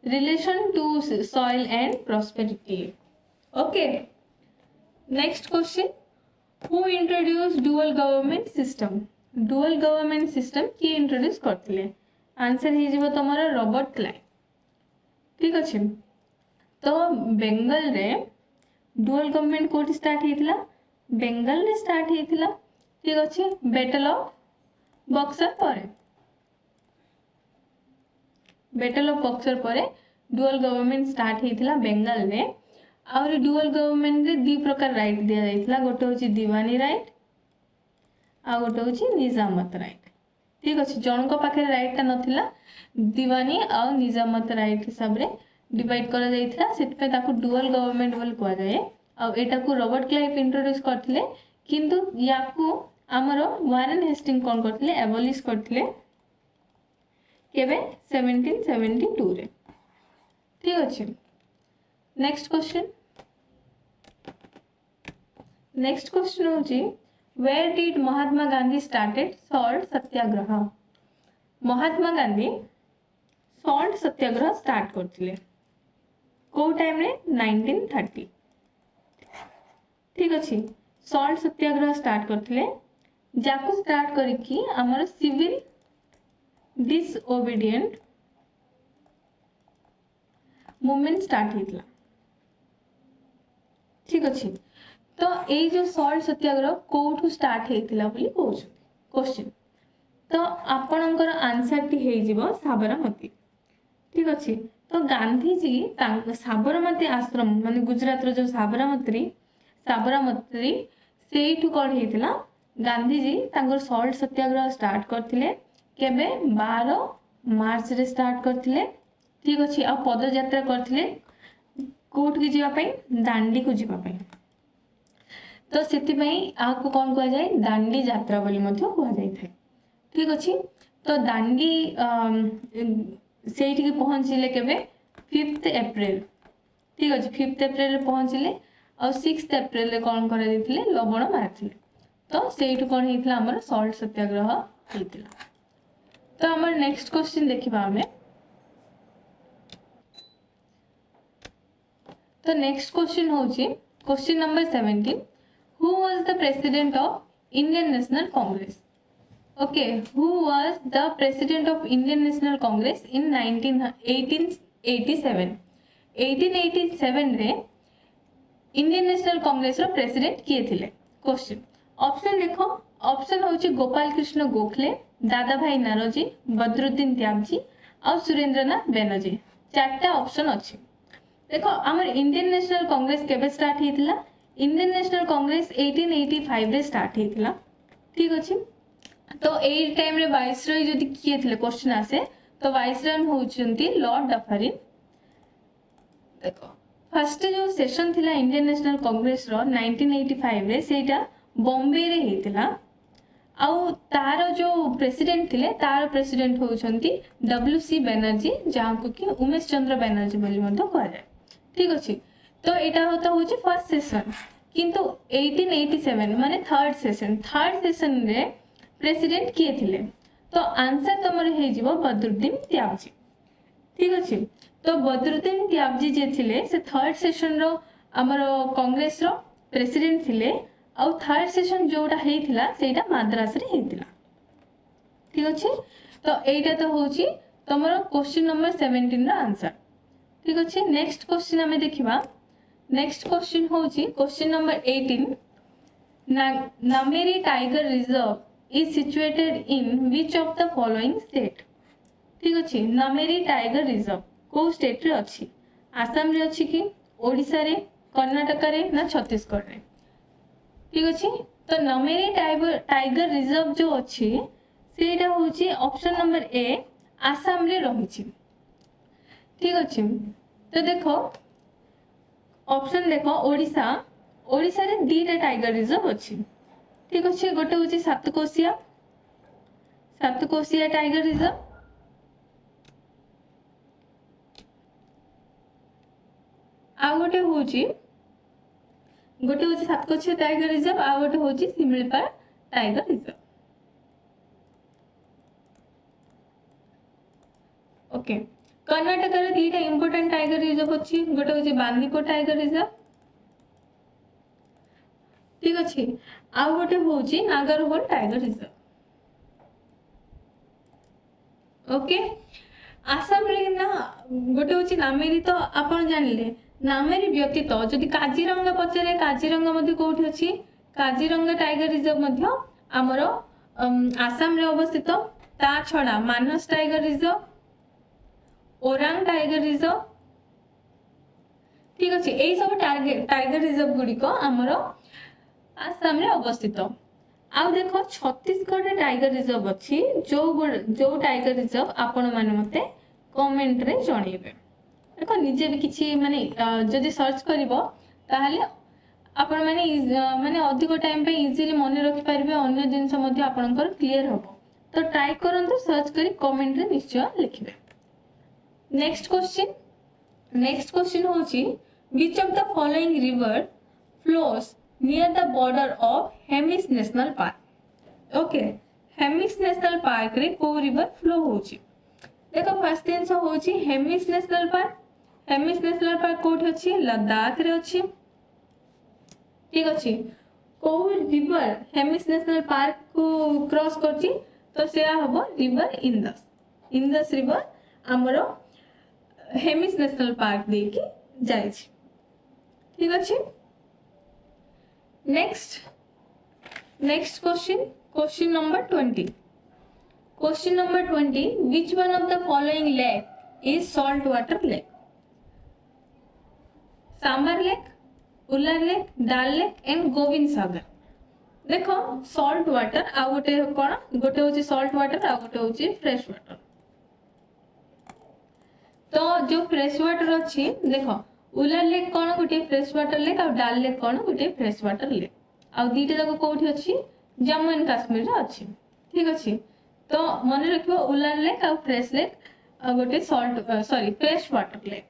relation to soil and prosperity okay next question who introduce dual government system की इंट्रोड्यूस करथिले आंसर हे जिवो तुमर रॉबर्ट क्लाइव ठीक अच्छे तो बेंगल रे डुअल गवर्नमेंट कोठी स्टार्ट हेतिला बेंगल रे स्टार्ट हेतिला ठीक अच्छे बैटल ऑफ बक्सर पर डुअल गवर्नमेंट स्टार्ट हेतिला बेंगल रे और डुअल गवर्नमेंट रे दी प्रकार राइट दिया जाइतिला गोटे होची दीवानी राइट आ गोटे होची निजामत राइट ठीक अच्छे जन को पाखे राइट टा नथिला दीवानी और निजामत राइट हिसाब रे डिवाइड करा जाइतिला सेट पे ताको डुअल गवर्नमेंट बोल कहा जाए और एटा को रॉबर्ट क्लाइव इंट्रोड्यूस करथिले किंतु याकू आमर वारेन हेस्टिंग कौन करथिले एबॉलिश करथिले केबे 1772 रे ठीक अच्छे नेक्स्ट क्वेश्चन होची where did Mahatma Gandhi started salt satyagraha Mahatma Gandhi salt satyagraha start करथिले को टाइम रे 1930 ठीक अच्छे सॉल्ट सत्याग्रह स्टार्ट करथिले जाको स्टार्ट करिकी हमर सिविल डिसओबीडिएंट मूवमेंट स्टार्ट हेतला ठीक अच्छे तो ये जो सॉल्ट सत्याग्रह कोठू स्टार्ट हेतला बोली कहउछ क्वेश्चन तो आपणकर आंसर टी हे जिवो साबरमती ठीक अच्छे तो गांधी जी साबरमती आश्रम माने गुजरात रो जो साबरमती सेठू कौन हेतला गांधी जी तांकर सॉल्ट सत्याग्रह स्टार्ट करथिले केबे 12 मार्च रे स्टार्ट करथिले ठीक अच्छे आ पदयात्रा करथिले कोठ की जीवा पई दांडी को जीवा पई तो सेति पई आको कौन कहा जाए दांडी यात्रा बोली मध्य कहा जाय थाए ठीक अच्छे तो दांडी सेठी की पहुंचले केबे 5th एप्रिल ठीक अच्छे 5th एप्रिल पहुँचले और 6th एप्रिल कौन कर लवण मारी तो से कौन होता आमर सल्ट सत्याग्रह होता तो आमर नेक्स्ट क्वेश्चन देखा आम तो नेक्स्ट क्वेश्चन हूँ question number 17 who was the president of Indian national congress okay who was the president of Indian national congress in 1887 1887 रे इंडियन नेशनल कांग्रेस रो प्रेसिडेंट किए थिले क्वेश्चन ऑप्शन देखो ऑप्शन होची गोपाल कृष्ण गोखले दादा भाई नारोजी बद्रुद्दीन त्यागजी और सुरेंद्रनाथ बैनर्जी चारटा ऑप्शन अच्छे देखो आमर इंडियन नेशनल कांग्रेस केबे स्टार्ट होइतिला इंडियन नेशनल कांग्रेस 1885 रे स्टार्ट होइतिला ठीक अछि तो एई टाइम रे वाइसरॉय जदि किए थिले क्वेश्चन आसे तो वाइसरॉय होउचंती लॉर्ड डफरिन देखो फर्स्ट जो सेशन थिला इंडियन नेशनल कांग्रेस रो 1985 रे सेटा बॉम्बे रे हेतिला आउ तार जो प्रेसिडेंट थिले तार प्रेसिडेंट होउचंती डब्ल्यूसी बैनर्जी जहां को कि उमेश चंद्र बैनर्जी बोली मध्य कहला जाय ठीक अछि तो एटा होता होची फर्स्ट सेशन किंतु 1887 माने थर्ड सेशन रे प्रेसिडेंट किए थिले तो आंसर तमरे हे जीवो बद्रुद्दीन त्यागजी ठीक अछि तो बद्रुद्दीन त्यागजी जे थिले से थर्ड सेशन रो हमर कांग्रेस रो प्रेसिडेंट थिले और थर्ड सेशन जोटा हेतिला सेटा मद्रास रे हेतिला ठीक अछि तो एटा तो होची तमरो क्वेश्चन नंबर 17 रो आंसर ठीक अछि नेक्स्ट क्वेश्चन हमें देखिबा नेक्स्ट क्वेश्चन होची question number 18 Nameri tiger reserve is situated in which of the following state ठीक अछि नामेरी टाइगर रिजर्व को स्टेट रे अछि आसाम रे अछि कि ओडिसा रे कर्नाटक रे ना छत्तीसगढ़ रे ठीक अछि तो नामेरी टाइगर रिजर्व जो अछि सेटा होची ऑप्शन नंबर ए आसाम रे रहिछि ठीक अछि तो देखो ऑप्शन देखो ओडिसा रे दीटा टाइगर रिजर्व अछि ठीक अछि गोटे होची सातकोशिया टाइगर रिजर्व आ गोटे होची सातकोशिया टाइगर रिजर्व आ गोटे होची Similipal tiger reserve okay Karnataka रे दीटा इंपोर्टेंट टाइगर रिजर्व अछि गोटे होची बांदीपुर टाइगर रिजर्व ठीक अछि आ गोटे होची Nagarhole tiger reserve okay Assam रे ना गोटे होची नामेरी तो आपण जानले नामेरी व्यतीत जदि काजीरंगा पचारे काजीरंगा मध्ये कोठी अछि काजीरंगा टाइगर रिजर्व मध्ये हमरो आसाम रे अवस्थित ता छडा Manas tiger reserve Orang tiger reserve ठीक अछि एई सब टाइगर रिजर्व गुडी को हमरो आसाम रे अवस्थित आ देखो छत्तीसगढ़ रे टाइगर रिजर्व अछि जो टाइगर रिजर्व आपण माने मते कमेंट रे जणेबे देखो निजे भी किछि माने जदि सर्च करिवो ताहले आपण माने अधिक टाइम पे इजीली मन रखि परिबे अन्य जिंस मध्ये आपनकर क्लियर होबो तो ट्राई करंतु सर्च करी कमेंट रे निश्चय लिखिबे नेक्स्ट क्वेश्चन होची which of the following river flows near the border of Hemis national park okay Hemis national park रे को रिवर फ्लो होची देखो फर्स्ट जिंस होची हेमिस नेशनल पार्क कोठी अछि लद्दाख रे अछि ठीक अछि को रिवर हेमिस नेशनल पार्क को क्रॉस करछि तो से हबो रिवर इंदस रिवर हमरो हेमिस नेशनल पार्क दे के जाय छी ठीक अछि next question number 20 which one of the following lake is salt water lake Sambhar lake Wular lake Dal lake and Gobind Sagar देखो सॉल्ट वाटर आ गोटे कोन गोटे होची सॉल्ट वाटर आ गोटे होची फ्रेश वाटर तो जो फ्रेश वाटर अछि देखो उल्लार लेक कोन गोटे फ्रेश वाटर लेक आ डाल लेक कोन गोटे फ्रेश वाटर लेक आ दीटे जाको कोठी अछि जम्मू एंड काश्मीर रे अछि ठीक अछि तो मन रखिबो उल्लार लेक आ फ्रेश लेक आ गोटे फ्रेश वाटर लेक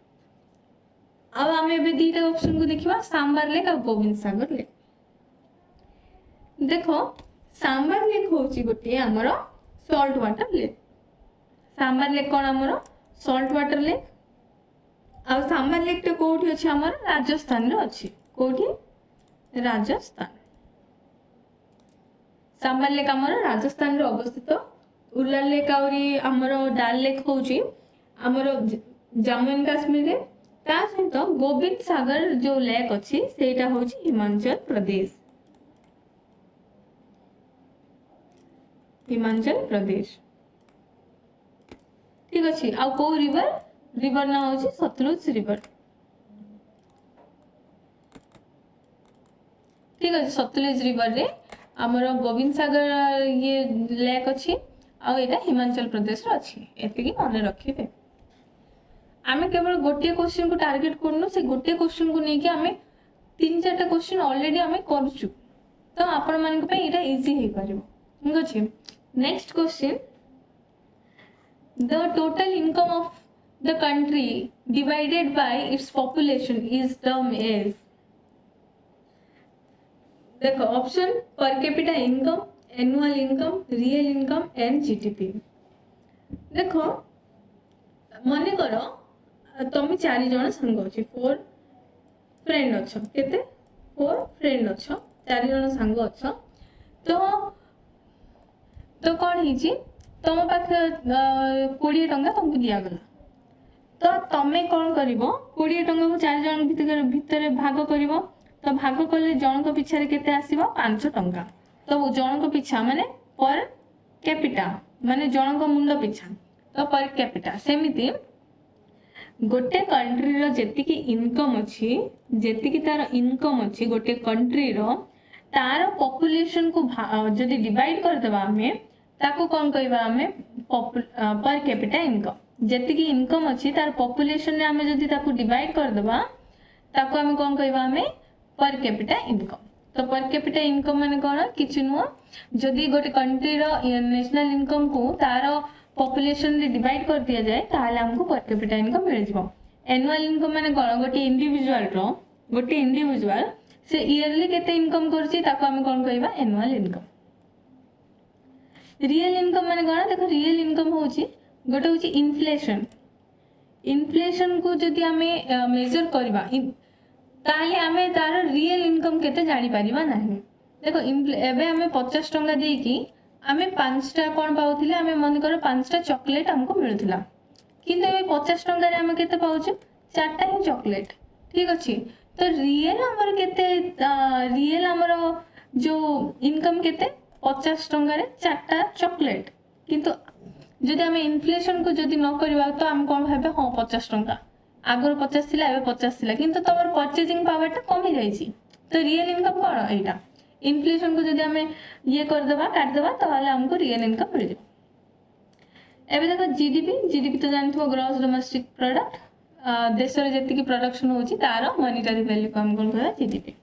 अब आम ए दुईटा ऑप्शन को देखा सांबार लेक और गोविंद सागर लेक। देख सांबार लेक हूँ गोटे आमर Salt water lake. Sambar lake कौन आमर सल्ट वाटर लेक। आ सांबार लेक टा कोठी अछि आमर राजस्थान रे अछि। कोठी राजस्थान। सांबार लेक आमर राजस्थान रे अवस्थित। उलाल लेक आउरी आमर डाल लेक होउची आमर जम्मू एंड काश्मीर रे। ता सहित गोविंद सागर जो लेक अछि सेटा होउची हिमाचल प्रदेश। हिमाचल प्रदेश ठीक अछि। आ को रिवर ना होउची सतलुज रिवर। ठीक अछि सतलुज रिवर रे आमर गोविंद सागर ये लेक अछि आ एटा हिमाचल प्रदेश रे अछि। एतिकी मन रखिबे। आमे केवल गोटे क्वेश्चन को टार्गेट करनु से गोटे क्वेश्चन को नेकी आमे तीन चारटा क्वेश्चन ऑलरेडी आमे करछु तो आपण मानक पे एटा इजी हे परिबो। ठीक अछि। Next question the total income of the country divided by its population is termed as। देखो option per capita income, annual income, real income and GDP. देखो मने करो तुम चार जन संग अछि 4 फ्रेंड अच्छा केते 4 फ्रेंड अच्छा 4 जन संग अच्छा तो कौन ही तुम पाख 20 टंका तुमको दिया गला तो तमें कौन करिवो 20 टंका को 4 जन भितर भाग करिवो तो भाग कले जन को पिछा केते आसीबो 500 टंका। तो जन को पिछा माने पर कैपिटा माने जन को मुंड पिछा तो पर कैपिटा सेमिति गोटे कंट्री रो जेतिकी इनकम अछि जेतिकी तार इनकम अछि गोटे कंट्री रो तार पॉपुलेशन को जदी डिवाइड कर देबा हमें ताको कोन कहबा हमें पर कैपिटा इनकम। जेतिकी इनकम अछि तार पॉपुलेशन ने हमें जदी ताको डिवाइड कर देबा ताको हमें कोन कहबा हमें पर कैपिटा इनकम। तो पर कैपिटा इनकम माने कोन किछु नुआ जदी गोटे कंट्री रो नेशनल इनकम को तार पॉपुलेशन रे डिवाइड कर दिया जाए ताहले हमको पर कैपिटा इनकम मिल जिवो। एनुअल इनकम माने कोन गोटे इंडिविजुअल से ईयरली केते इनकम करछि ताको हमें कोन कहबा एनुअल इनकम। रियल इनकम माने कोन देखो रियल इनकम होछि गोटे होछि इन्फ्लेशन। इन्फ्लेशन को जदी हमें मेजर करबा ताहले हमें तार रियल इनकम केते जानि परिबा नाही। देखो एबे हमें 50 टंका दे की हमें 5टा कोन पाउथिले हमें मन करो 5टा चॉकलेट हमको मिलुथिला किंतु एबे 50 टंका रे हमें केते पाउछु 4टा ही चॉकलेट। ठीक अछि। तो रियल हमर केते रियल हमर जो इनकम केते 50 टंका रे 4टा चॉकलेट किंतु जदी हमें इन्फ्लेशन को जदी न करबा तो हम कोन भाबे हां 50 टंका आगर 50 थिला एबे 50 थिला किंतु तमर परचेजिंग पावर टा कम ही जाईची। तो रियल इनकम कोन एटा इन्फ्लेशन को जदी हमें ये कर देबा काट देबा ताहले हमको रियल इनकम मिल जाय। एबे देखो जीडीपी तो जानथो ग्रॉस डोमेस्टिक प्रोडक्ट देश रे जति की प्रोडक्शन होची तार मॉनेटरी वैल्यू को हम कोन कहबा GDP.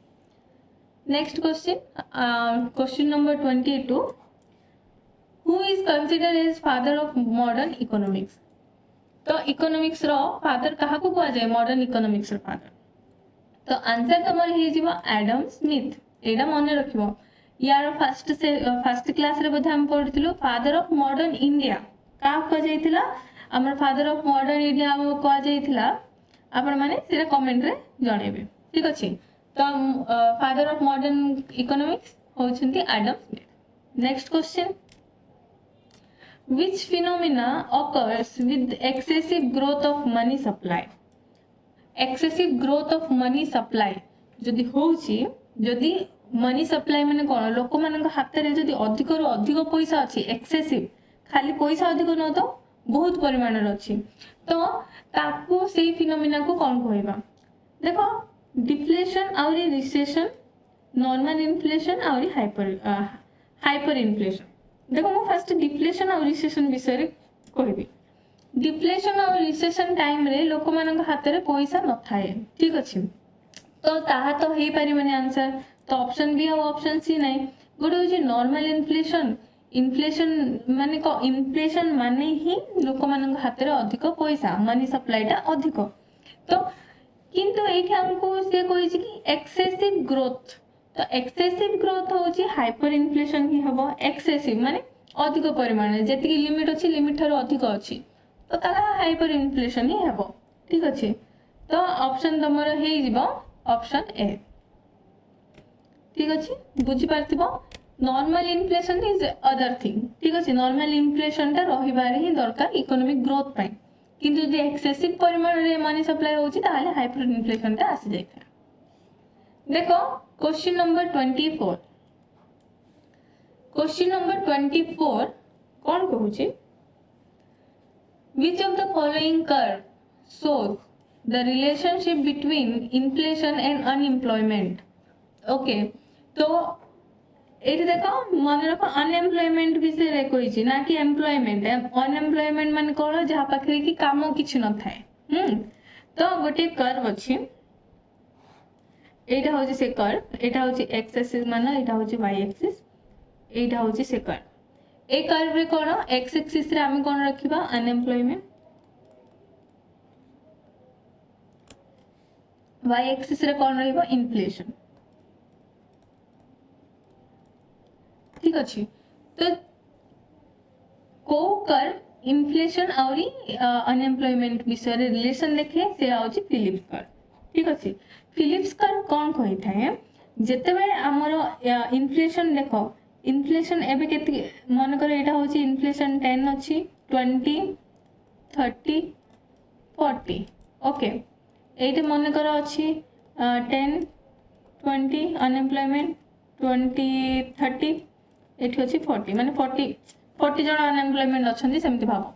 Next question number 22 who is considered as father of modern economics. तो इकोनॉमिक्स रो फादर कहा को कहा जाय मॉडर्न इकोनॉमिक्स रो फादर। तो आंसर तमर हे जिवो एडम स्मिथ। एडा मन रखिबो यार फर्स्ट क्लास रे बधा हम पढितलु फादर ऑफ मॉडर्न इंडिया का कह जायतिला हमर फादर ऑफ मॉडर्न इंडिया कह जायतिला आपण माने सेरा कमेंट रे जणेबे। ठीक अछि। तो फादर ऑफ मॉडर्न इकोनॉमिक्स होछंती Adam Smith. Next question which phenomena occurs with excessive growth of money supply। excessive growth of money supply जदि होउची जदि मनी सप्लाई माने कोन लोक मानक हाथ रे जदि अधिक रु अधिक पैसा अछि एक्सेसिव खाली पैसा अधिक न तो बहुत परिमाण रे अछि तो ताकू सेही फिनोमिना को कोन कहबा। देखो डिफ्लेशन और रिसेशन नॉर्मल इन्फ्लेशन और हाइपर इन्फ्लेशन। देखो मु फर्स्ट डिफ्लेशन और रिसेशन विषय रे कहबी। डिफ्लेशन और रिसेशन टाइम रे लोक मानक हाथ रे पैसा न थाए। ठीक अछि। तो ताहा तो हे परिबने आंसर तो ऑप्शन बी और ऑप्शन सी नै गोटे होची नॉर्मल इन्फ्लेशन। इन्फ्लेशन माने ही लोक मानक हाथ रे अधिक पैसा मनी सप्लाई टा अधिक तो किंतु एठी हमको से कहि कि एक्सेसिव ग्रोथ तो एक्सेसिव ग्रोथ होची हाइपर इन्फ्लेशन ही हबो एक्सेसिव माने अधिक परिमाण जेतिकी लिमिट अछि लिमिट थारो अधिक अछि तो ताला हाइपर इन्फ्लेशन ही हबो ठीक अछि तो ऑप्शन तमरो हे जिवो ऑप्शन ए ठीक अछि बुझी पारथिबो normal inflation is other thing ठीक अछि नॉर्मल इन्फ्लेशन ता रहिबार ही दरकार इकोनॉमिक ग्रोथ पय किंतु जे एक्सेसिव परिमाण रे मनी सप्लाई होची ताले हाइपर इन्फ्लेशन ता आसी जायता देखो क्वेश्चन नंबर 24 क्वेश्चन नंबर 24 कौन कहूची which of the following curve shows the relationship between inflation and unemployment okay तो एठी देखो मन रखो अनएम्प्लॉयमेंट विषय रे कहिची ना कि एम्प्लॉयमेंट अनएम्प्लॉयमेंट माने कोन जहा पाखरे कि काम किछ न थाए तो गोटे कर्व अछि एटा होची से कर्व एटा होची एक्स एक्सिस माने एटा होची वाई एक्सिस एटा होची से कर्व ए कर्व रे कोन एक्स एक्सिस रे हम कोन रखिबा अनएम्प्लॉयमेंट वाई एक्सिस रे कोन रहइबो इन्फ्लेशन ठीक अछि तो को कर्व इन्फ्लेशन और अनएम्प्लॉयमेंट विषय रे रिलेशन देखे से आउची फिलिप्स कर्व ठीक अछि फिलिप्स कर्व कोन कहि थाए जेते बेले हमरो इन्फ्लेशन देखो इन्फ्लेशन एबे केति मन करे एटा होची इन्फ्लेशन 10 अछि 20 30 40 ओके एटे मन करे अछि 10 20 अनएम्प्लॉयमेंट 20 30 एठी अछि 40 माने 40 जण अनएम्प्लॉयमेंट अछंती सेमति भाबो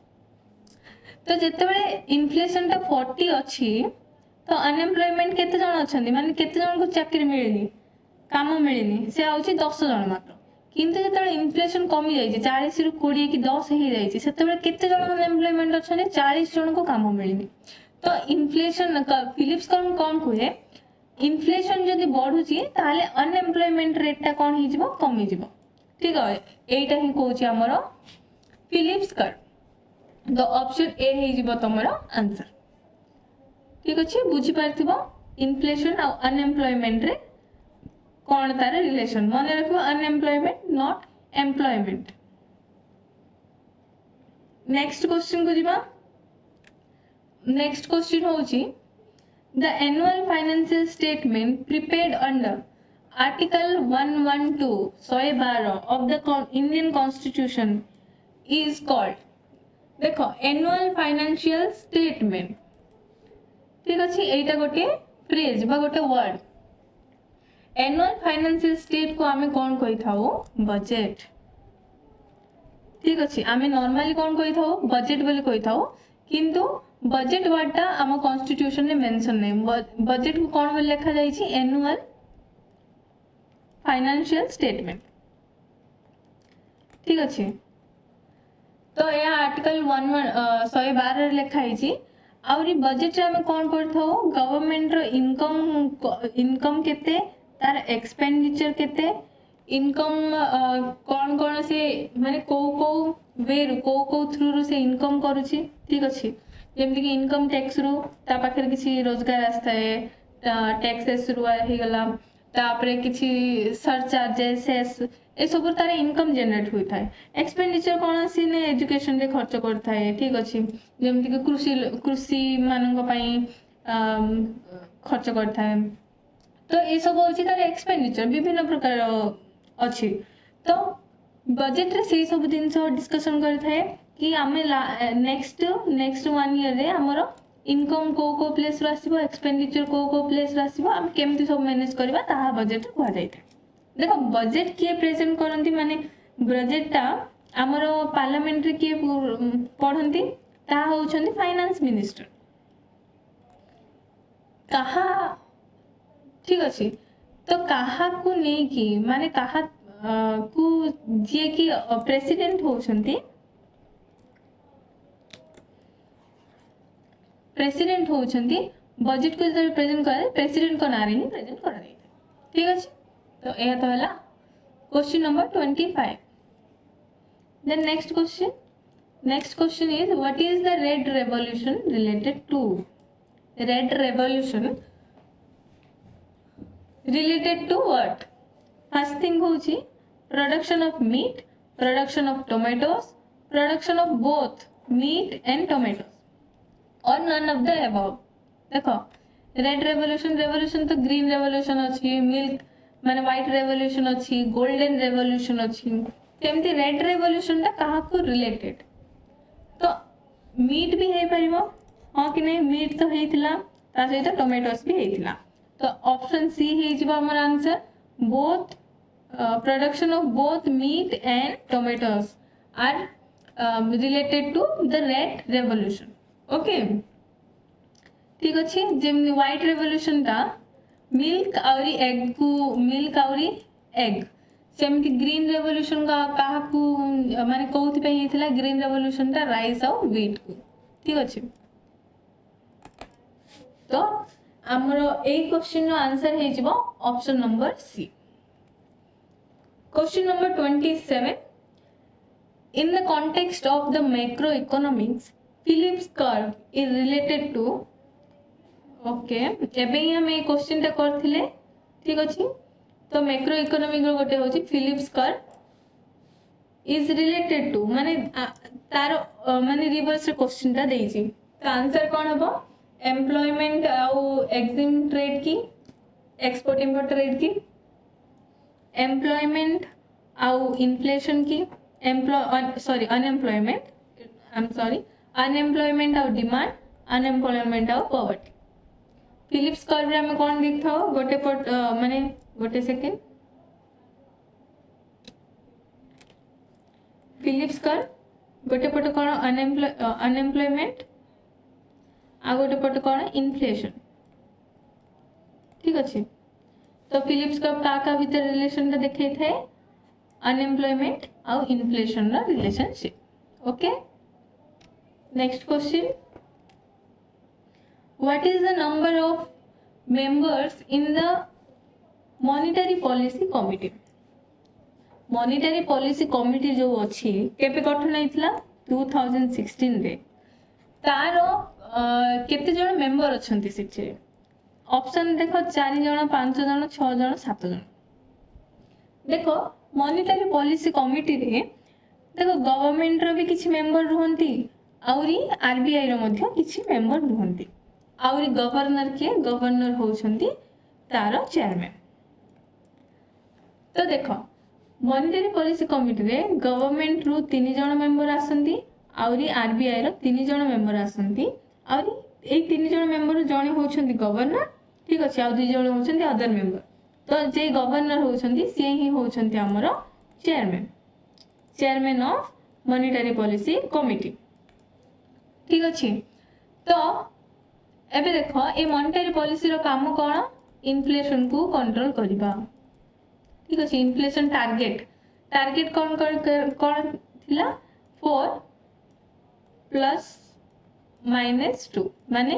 तो जेते बेले इन्फ्लेशन ता 40 अछि तो अनएम्प्लॉयमेंट केते जण अछंती माने केते जण को चाकरी मिलेनी काम मिलेनी से आउची 10 जण मात्र किंतु जेते बेले इन्फ्लेशन कमी जाई छी 40 रु 20 की 10 ही जाई छी सेते बेले केते जण अनएम्प्लॉयमेंट अछंती 40 जण को काम मिलेनी तो इन्फ्लेशन फिलिप्स कर्व कोन कहे इन्फ्लेशन जदी बढ़ुची ताले अनएम्प्लॉयमेंट रेट ता कोन हि जिवो कमी जिवो ठीक है एटा ही कहूची हमरो फिलिप्स कर्व तो ऑप्शन ए ही जिवो तमरो आंसर ठीक अछि बुझी पारथिबो इन्फ्लेशन और अनएम्प्लॉयमेंट रे कोन तार रिलेशन मन रखबो unemployment not employment next question को जिबा नेक्स्ट क्वेश्चन होची the annual financial statement prepared under Article 112 of the Indian Constitution is called देखो annual financial statement ठीक अछि एटा गोटे फ्रेज बा गोटे वर्ड annual financial state को आमे कोन कहि थाओ बजट ठीक अछि आमे नॉर्मली कोन कहि थाओ बजट बोली कहि थाओ किंतु बजट वर्डटा हम कॉन्स्टिट्यूशन में मेंशन नै बजट को कोन बोली लिखा जाई छी एनुअल फाइनेंशियल स्टेटमेंट ठीक अछि तो या आर्टिकल 112 लिखा है आउरी बजट रे हम कोन करथो गवर्नमेंट रो इनकम केते तार एक्सपेंडिचर केते इनकम कोन कोन से माने को वे को थ्रू रो से इनकम करूची ठीक अछि जेमति कि इनकम टैक्स रो ता पाखर किसी रोजगार आस्ता है टैक्सेस रो हे गला तापरे किछि सरचार्जेस ए सब तारे इनकम जनरेट होई थाए एक्सपेंडिचर कोन से ने एजुकेशन रे खर्च कर थाए ठीक अछि जेमति कि कृषि मानन पई खर्च कर थाए तो ए सब होची तारे एक्सपेंडिचर विभिन्न प्रकार अछि तो बजट रे से सब दिन से डिस्कशन कर थाए कि हमें नेक्स्ट 1 ईयर रे हमरो इनकम को प्लेस रासिबो एक्सपेंडिचर को प्लेस रासिबो हम केमति सब मैनेज करबा ताहा बजट को आ जायते देखो बजट के प्रेजेंट करंती माने बजट ता हमरो पार्लियामेंट रे के पढंती ता होउछंती फाइनेंस मिनिस्टर कहा ठीक अछि तो कहा को नै कि माने कहा को जे कि प्रेसिडेंट होउछंती प्रेसिडेंट होउछंती बजट को जब प्रेजेंट करे प्रेसिडेंट को नारे ही प्रेजेंट करा दे ठीक अछि तो ए तो हला question number 25 then next question is what is the red revolution related to red revolution related to what first thing होची production of meat production of tomatoes production of both meat and tomatoes और none of the above देखो red revolution तो green revolution अच्छी milk माने white revolution अच्छी golden revolution अच्छी सेमती red revolution टा कहा को रिलेटेड तो मीट भी है परिवो हाँ कि नहीं मीट तो हेइतिला ता सहित टोमेटोस भी हेइतिला तो ऑप्शन सी हे जिवो हमर answer both production of both meat and tomatoes are related to the red revolution okay ठीक अच्छे जेमनी व्हाइट रेवोल्यूशन टा मिल्क आउरी एग को मिल्क आउरी एग सेमती ग्रीन रेवोल्यूशन का कहा को माने कोथि पे हेइतिला ग्रीन रेवोल्यूशन टा राइस और व्हीट को ठीक अच्छे तो हमरो ए क्वेश्चन नो आंसर हे जिवो option number C question number 27 in the context of the macroeconomics Phillips curve is related to okay एबे ही हम ए क्वेश्चन टा करथिले ठीक अछि तो मैक्रो इकोनॉमिक रो गोटे होची Phillips curve is related to माने तार माने रिवर्स रे क्वेश्चन टा देइची तो आंसर कोन हबो एम्प्लॉयमेंट आउ एक्सिम ट्रेड की एक्सपोर्ट इंपोर्ट ट्रेड की एम्प्लॉयमेंट आउ इन्फ्लेशन की अनएम्प्लॉयमेंट आउ डिमांड अनएम्प्लॉयमेंट आउ पॉवर्टी फिलिप्स कर्व रे हम कोन देखथाओ गोटे पट माने गोटे सेकेंड फिलिप्स कर्व गोटे पट कोन अनएम्प्लॉयमेंट आ गोटे पट कोन इन्फ्लेशन ठीक अछि तो फिलिप्स कर्व का भीतर रिलेशन ता देखै थे अनएम्प्लॉयमेंट और इन्फ्लेशन रा relationship okay next question what is the number of members in the monetary policy committee monetary policy committee जो अछि केबे गठन हेतिला 2016 रे तारो केते जण मेंबर अछंती सिचे ऑप्शन देखो 4 जण 5 जण 6 जण 7 जण देखो मॉनिटरी पॉलिसी कमिटी रे देखो गवर्नमेंट रो भी किछि मेंबर रहंती आउरी आरबीआई रो मध्ये किछि मेंबर रहंती आउरी गवर्नर होउछंती तारो चेयरमैन तो देखो मॉनिटरी पॉलिसी कमिटी रे गवर्नमेंट रू 3 जण मेंबर आसंती आउरी आरबीआई रो 3 जण मेंबर आसंती आउरी ए 3 जण मेंबर जणे होउछंती गवर्नर ठीक अछि आ 2 जण होउछंती अदर मेंबर तो जे गवर्नर होउछंती से ही होउछंती हमरो chairman of monetary policy committee ठीक अछि तो एबे देखो ए मॉनिटरी पॉलिसी रो काम कोन इन्फ्लेशन को कंट्रोल करबा ठीक अछि इन्फ्लेशन टारगेट कोन थिला 4 प्लस -2 माने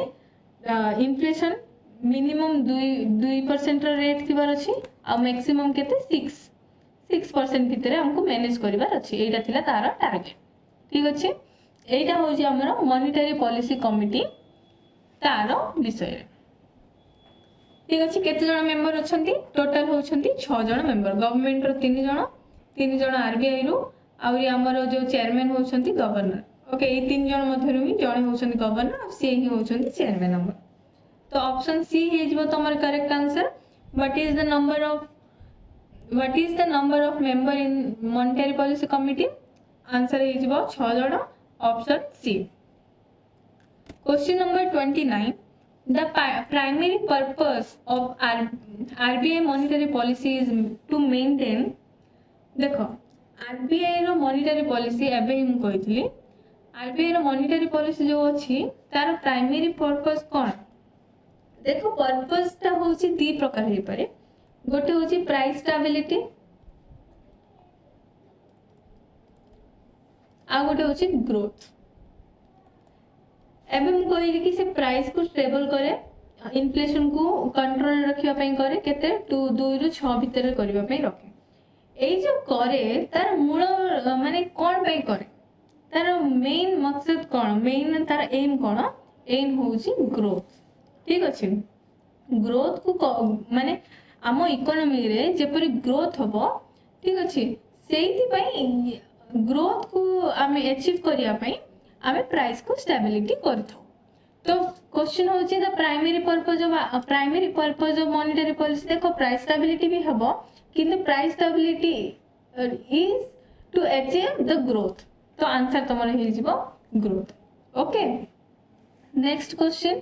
इन्फ्लेशन मिनिमम 2% रो रेट थिबार अछि आ मैक्सिमम केते 6% भितरे हमको मैनेज करबार अछि एटा थिला तार टारगेट ठीक अछि एटा होजी हमरो मॉनिटरी पॉलिसी कमिटी तारो विषय ठीक अछि केते जण मेंबर अछंती टोटल होछंती 6 जण मेंबर गवर्नमेंट रो 3 जण आरबीआई रो आउरी हमरो जो चेयरमैन होछंती गवर्नर ओके ए 3 जण मध्ये रो जण होछंती गवर्नर से ही होछंती चेयरमैन हमर तो ऑप्शन सी हे जबो तमर correct answer what is the number of member in monetary policy committee answer हे जबो 6 जण option C Question number 29. The primary purpose of RBI monetary policy is to maintain. देखो RBI रो monetary policy एबे हम कहितली RBI रो monetary policy जो अछि तार primary purpose कोन देखो पर्पस ता होछि दी प्रकार हे पारे गोटे होछि प्राइस स्टेबिलिटी आ गोटे होछि ग्रोथ एबे हम कहली कि से प्राइस को स्टेबल करे इन्फ्लेशन को कंट्रोल रखिया पई करे केते 2 रु 6 भीतर करबा पई रखे एई जो करे तार मूल माने कोन पई करे तार मेन मकसद कोन मेन तार एम कोन एम होउची ग्रोथ ठीक अच्छे ग्रोथ को माने आम इकोनॉमी रे जेपरी ग्रोथ हबो ठीक अच्छे से ग्रोथ को आम अचीव करिया पई आम प्राइस को स्टेबिलिटी करथो। तो क्वेश्चन होची the primary purpose of monetary policy देखो प्राइस स्टेबिलिटी भी हबो किंतु price stability is to achieve the growth. तो आंसर तुम हो growth. Okay next question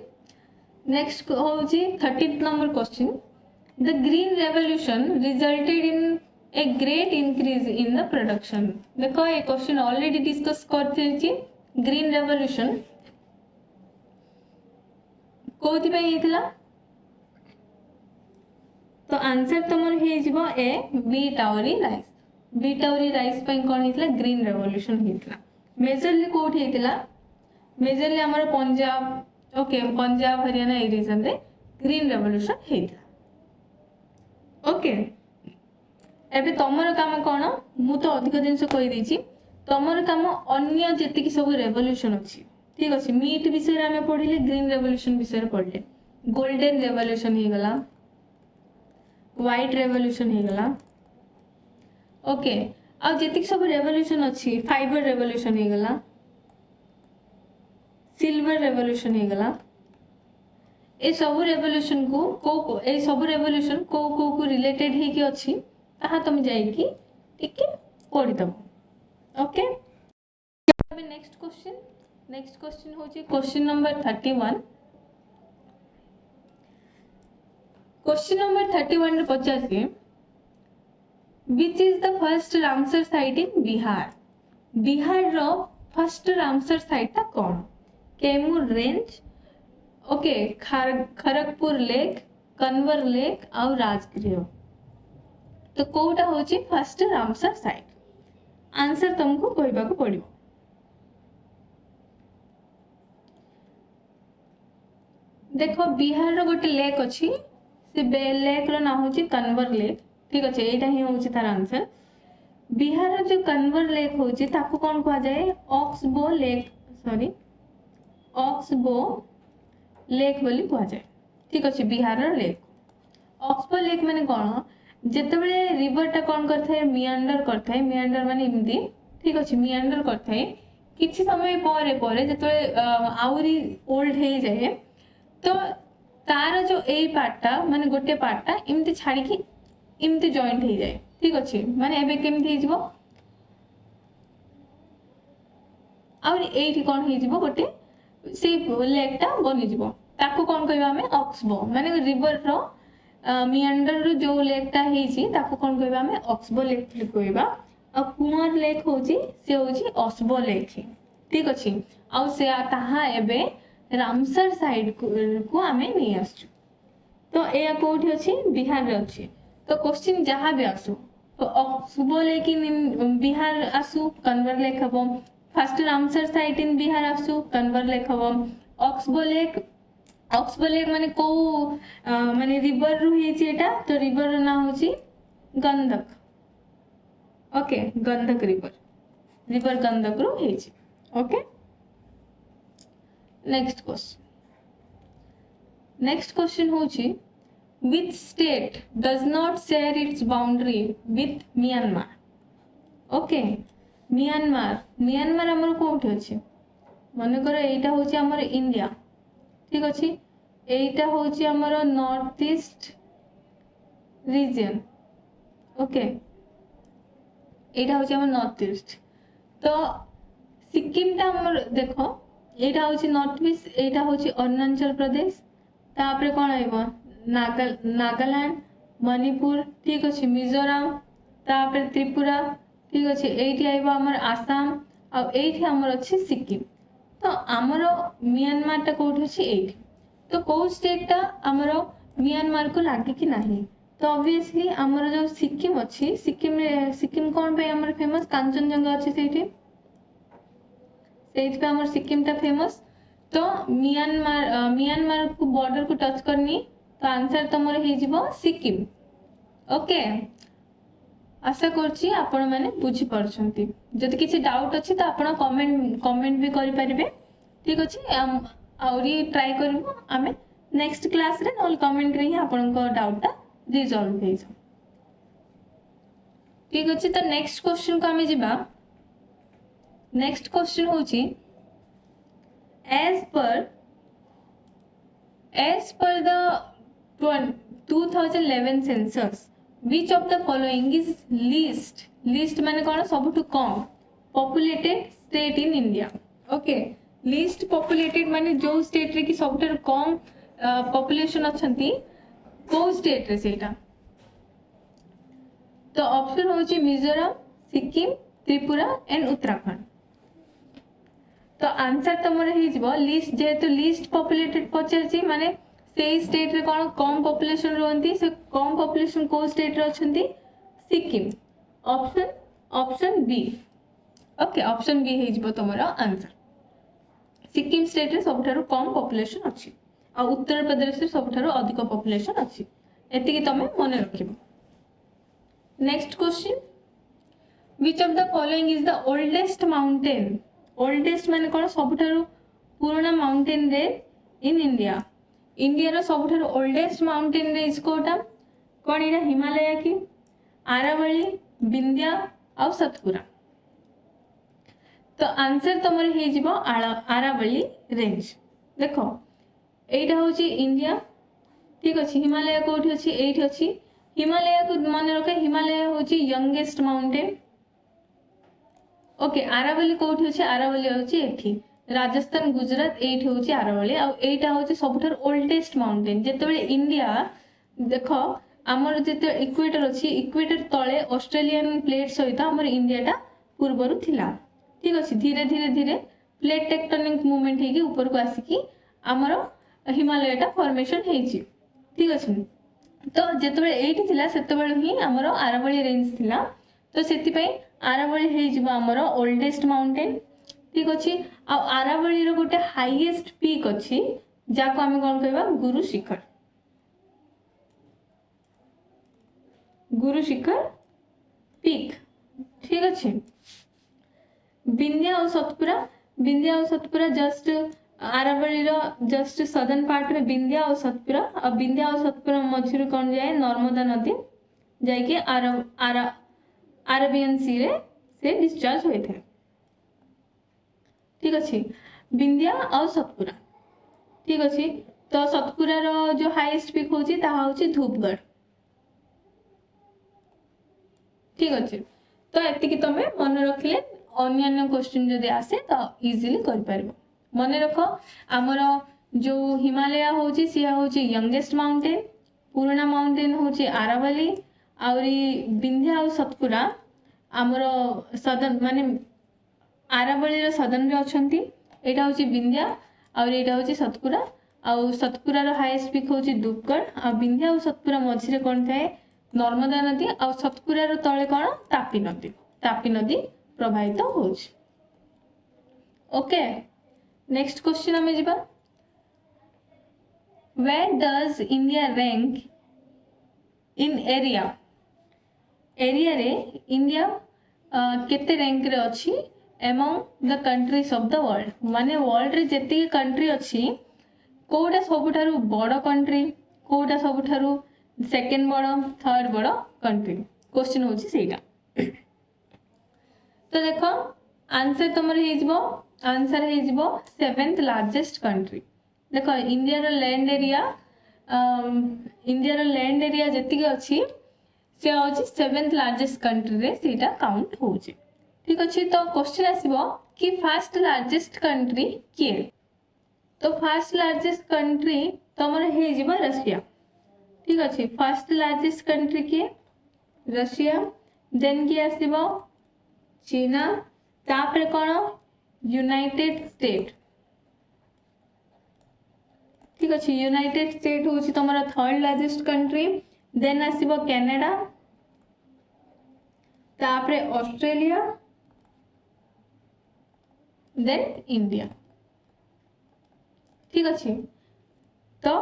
next होची 13th number question the green revolution resulted in a great increase in the production. देखो ये क्वेश्चन ऑलरेडी डिस्कस करते ग्रीन रेवोल्यूशन कोथि पे हेतला तो आंसर तुमर हेजिबो ए बी टाउरी राइस पे कोन हेतला ग्रीन रेवोल्यूशन हेतला। मेजरली कोठ हेतला मेजरली हमर पंजाब ओके पंजाब हरियाणा ए रीजन रे ग्रीन रेवोल्यूशन हेतला। ओके एबे तमर काम कोन मु तो अधिक दिन कहि देछि तमर काम अन्य जति की सब रेवोल्यूशन अछि ठीक अछि मीट विषय में पढ़िले ग्रीन रेवोल्यूशन विषय पढ़िले गोल्डन रेवोल्यूशन हे गला व्हाइट रेवोल्यूशन हे गला ओके आ जति सब रेवोल्यूशन अछि फाइबर रेवोल्यूशन हे गला सिल्वर रेवोल्यूशन हे गला ए सब रेवोल्यूशन को रिलेटेड हे कि अछि ताहा तुम जाई कि टिके पढ़ि दबो। ओके अबे नेक्स्ट क्वेश्चन होची क्वेश्चन नंबर 31। क्वेश्चन नंबर 31 रे पचासी which is the first Ramsar site in Bihar रो फर्स्ट रामसर साइट ता कोन Kaimur range okay Kharagpur lake Kanwar lake और राजगृह। तो कोटा होची फर्स्ट रामसर साइट आंसर तुमको कहबा को पड़िबो। देखो बिहार रो गोटे लेक अछि से लेक रो ना होची कन्वर लेक ठीक अछि एटा ही होची तार आंसर। बिहार रो जो कन्वर लेक होची ताको कोन कहआ जाय ऑक्सबो लेक बोली कहआ जाय ठीक अछि बिहार रो लेक। ऑक्सबो लेक माने कोन जेतेबेले रिवर टा कोन करथाय मियांडर माने इमदी ठीक अछि मियांडर करथाय किछि समय परे जेतेबेले आउरी ओल्ड हे जाय तो तार जो ए पार्टा माने गोटे पार्टा इमती छाड़ी की इमती जॉइंट हो जाए ठीक अच्छे माने एबे केमती हो और एठी कोन हो जिवो गोटे से लेक टा बनि जिवो ताको कोन कहबा हमें ऑक्सबो माने रिवर रो मियांडर रो जो लेक टा हेची ताको कोन कहबा हमें ऑक्सबो लेक कहबा आ कुमार लेक होची से होची ऑक्सबो लेक ठीक अछि आ से ताहा एबे रामसर साइड को आमे नहीं आसु। तो ए कोठी अछि बिहार रे अछि। तो क्वेश्चन जहां भी आसु तो ऑक्सबो लेक इन बिहार आसु कन्वर लेक हबो first Ramsar site in Bihar आसु कन्वर लेक हबो ऑक्सबो लेक माने को माने रिवर रु हेची एटा तो रिवर रो ना होची गंडक ओके गंडक रिवर गंडक रु हेची। ओके नेक्स्ट क्वेश्चन होची which state does not share its boundary with Myanmar। Okay Myanmar हमर कोठी अछि माने कर एटा होची हमर इंडिया ठीक अछि एटा होची हमर नॉर्थ ईस्ट रीजन ओके एटा होची हमर नॉर्थ ईस्ट। तो सिक्किम टा हमर देखो एटा होची नॉर्थ ईस्ट एटा होची अरुणाचल प्रदेश तापरे कोन आइबो नागालैंड मणिपुर ठीक अछि मिजोरम तापरे त्रिपुरा ठीक अछि एठी आइबो हमर आसाम आ एठी हमर अछि सिक्किम। तो हमर म्यांमार टा कोठी अछि एठी तो को स्टेट टा हमर म्यांमार को लागे कि नाही तो ऑब्वियसली हमर जो सिक्किम अछि सिक्किम कोन पे हमर फेमस कांचनजंगा अछि सेठी पे हमर सिक्किम टा फेमस। तो म्यांमार को बॉर्डर को टच करनी तो आंसर तमर हे जिवो सिक्किम। ओके आशा करछि आपण माने बुझी परछंती जदि किछि डाउट अछि त आपण कमेंट भी करि परिबे ठीक अछि आउरी ट्राई करबो आमे नेक्स्ट क्लास रे नॉल कमेंट रे ही आपन को डाउटा रिजॉल्व हे जा। ठीक अछि तो नेक्स्ट क्वेश्चन को हमें जिबा। नेक्स्ट क्वेश्चन होची as per the 2011 census which of the following is least माने कोन सबटु कम populated state in India। Okay least populated माने जो स्टेट रे की सबटु कम पॉपुलेशन अछंती को स्टेट रे सेटा। तो ऑप्शन होची मिजोरम, सिक्किम, त्रिपुरा एंड उत्तराखंड। तो आंसर तमर हे जिवो लिस्ट जेहेतु लिस्ट पॉपुलेटेड पचरची माने सेही स्टेट रे कोन कम पॉपुलेशन रहंती से कम पॉपुलेशन को स्टेट रे अछंती Sikkim. Option B. Okay option B हे जिवो तमर आंसर। सिक्किम स्टेट रे सबठारु कम पॉपुलेशन अछि आ उत्तर प्रदेश रे सबठारु अधिक पॉपुलेशन अछि। एति कि तमे मने रखिबो। Next question which of the following is the oldest mountain. Oldest माने कोन सबठारु पुराना माउंटेन रे इन इंडिया। इंडिया रो सबठारु ओल्डेस्ट माउंटेन रेंज कोटा कोन इरा हिमालय की आरावली, विंध्या और सतपुरा। तो आंसर तमर हे जिवो आरावली रेंज। देखो एटा होची इंडिया ठीक अछि। हिमालय कोठी अछि एठी अछि। हिमालय को मन रखे हिमालय होची यंगेस्ट माउंटेन। ओके आरावली कोठी अछि आरावली होची एठी राजस्थान गुजरात एठी होची आरावली आ एटा होची सबठार ओल्डेस्ट माउंटेन। जेतेबेले इंडिया देखो हमर जेते इक्वेटर अछि इक्वेटर तळे ऑस्ट्रेलियन प्लेट सहित हमर इंडियाटा पूर्वरु थिला ठीक अछि। धीरे धीरे धीरे प्लेट टेक्टोनिक मूवमेंट हेकी ऊपर को आसीकी हमर हिमालयटा फॉर्मेशन हेची ठीक अछि। तो जेतेबेले एठी थिला सेतेबेले ही हमर आरावली रेंज थिला। तो सेति पई आरावली हे जिवो हमर ओल्डेस्ट माउंटेन ठीक अछि। आ आरावली रो गोटे हाईएस्ट पीक अछि जाको हम कोन कहबा गुरु शिखर पीक ठीक अछि। विंध्या और सतपुरा जस्ट आरावली रो जस्ट सदर्न पार्ट में विंध्या और सतपुरा मझिरु कोन जाए नर्मदा नदी जाय के अरेबियन सी रे से डिस्चार्ज होय थे ठीक अछि। विंध्या और सतपुरा ठीक अछि। तो सतपुरा रो जो हाईएस्ट पीक होची ता होची धूपगढ़ ठीक अछि। तो एति कि तमे मन रखले अन्य क्वेश्चन जदि आसे तो इजीली कर परबो। मन रखो हमरो जो हिमालय होची सिया होची यंगेस्ट माउंटेन पुराना माउंटेन होची आरावली आउरी विंध्या और सतपुरा हमरो सदन माने आरावली रो सदन रे अछंती। एटा होची विंध्या और एटा होची सतपुरा और सतपुरा रो हाईएस्ट पीक होची धूपगढ़ आ विंध्या और सतपुरा मझिरे कोन थाए नर्मदा नदी और सतपुरा रो तळे कोन तापी नदी प्रवाहित होची। ओके नेक्स्ट क्वेश्चन हमें जिबा। Where does India rank in area रे इंडिया केते रैंक रे अछि among the countries of the world। माने वर्ल्ड रे जेति कंट्री अछि कोटा सबठारु बड़ कंट्री कोटा सबठारु सेकंड बड़ थर्ड बड़ कंट्री क्वेश्चन होछि सेटा। तो देखो आंसर तमर हे जिवो आंसर हे जिवो 7th लार्जेस्ट कंट्री। देखो इंडिया रो लैंड एरिया जेतिके अछि से होछि 7th लार्जेस्ट कंट्री रे सेटा काउंट होछि ठीक अछि। तो क्वेश्चन आसीबो कि फर्स्ट लार्जेस्ट कंट्री किए। तो फर्स्ट लार्जेस्ट कंट्री तमर हे जिवो रशिया ठीक अछि। फर्स्ट लार्जेस्ट कंट्री किए रशिया देन कि आसीबो चीना तापर कोन यूनाइटेड स्टेट ठीक अछि। यूनाइटेड स्टेट होछि तमरा थर्ड लार्जेस्ट कंट्री देन आसीबो कनाडा तापर ऑस्ट्रेलिया देन इंडिया ठीक अछि। तो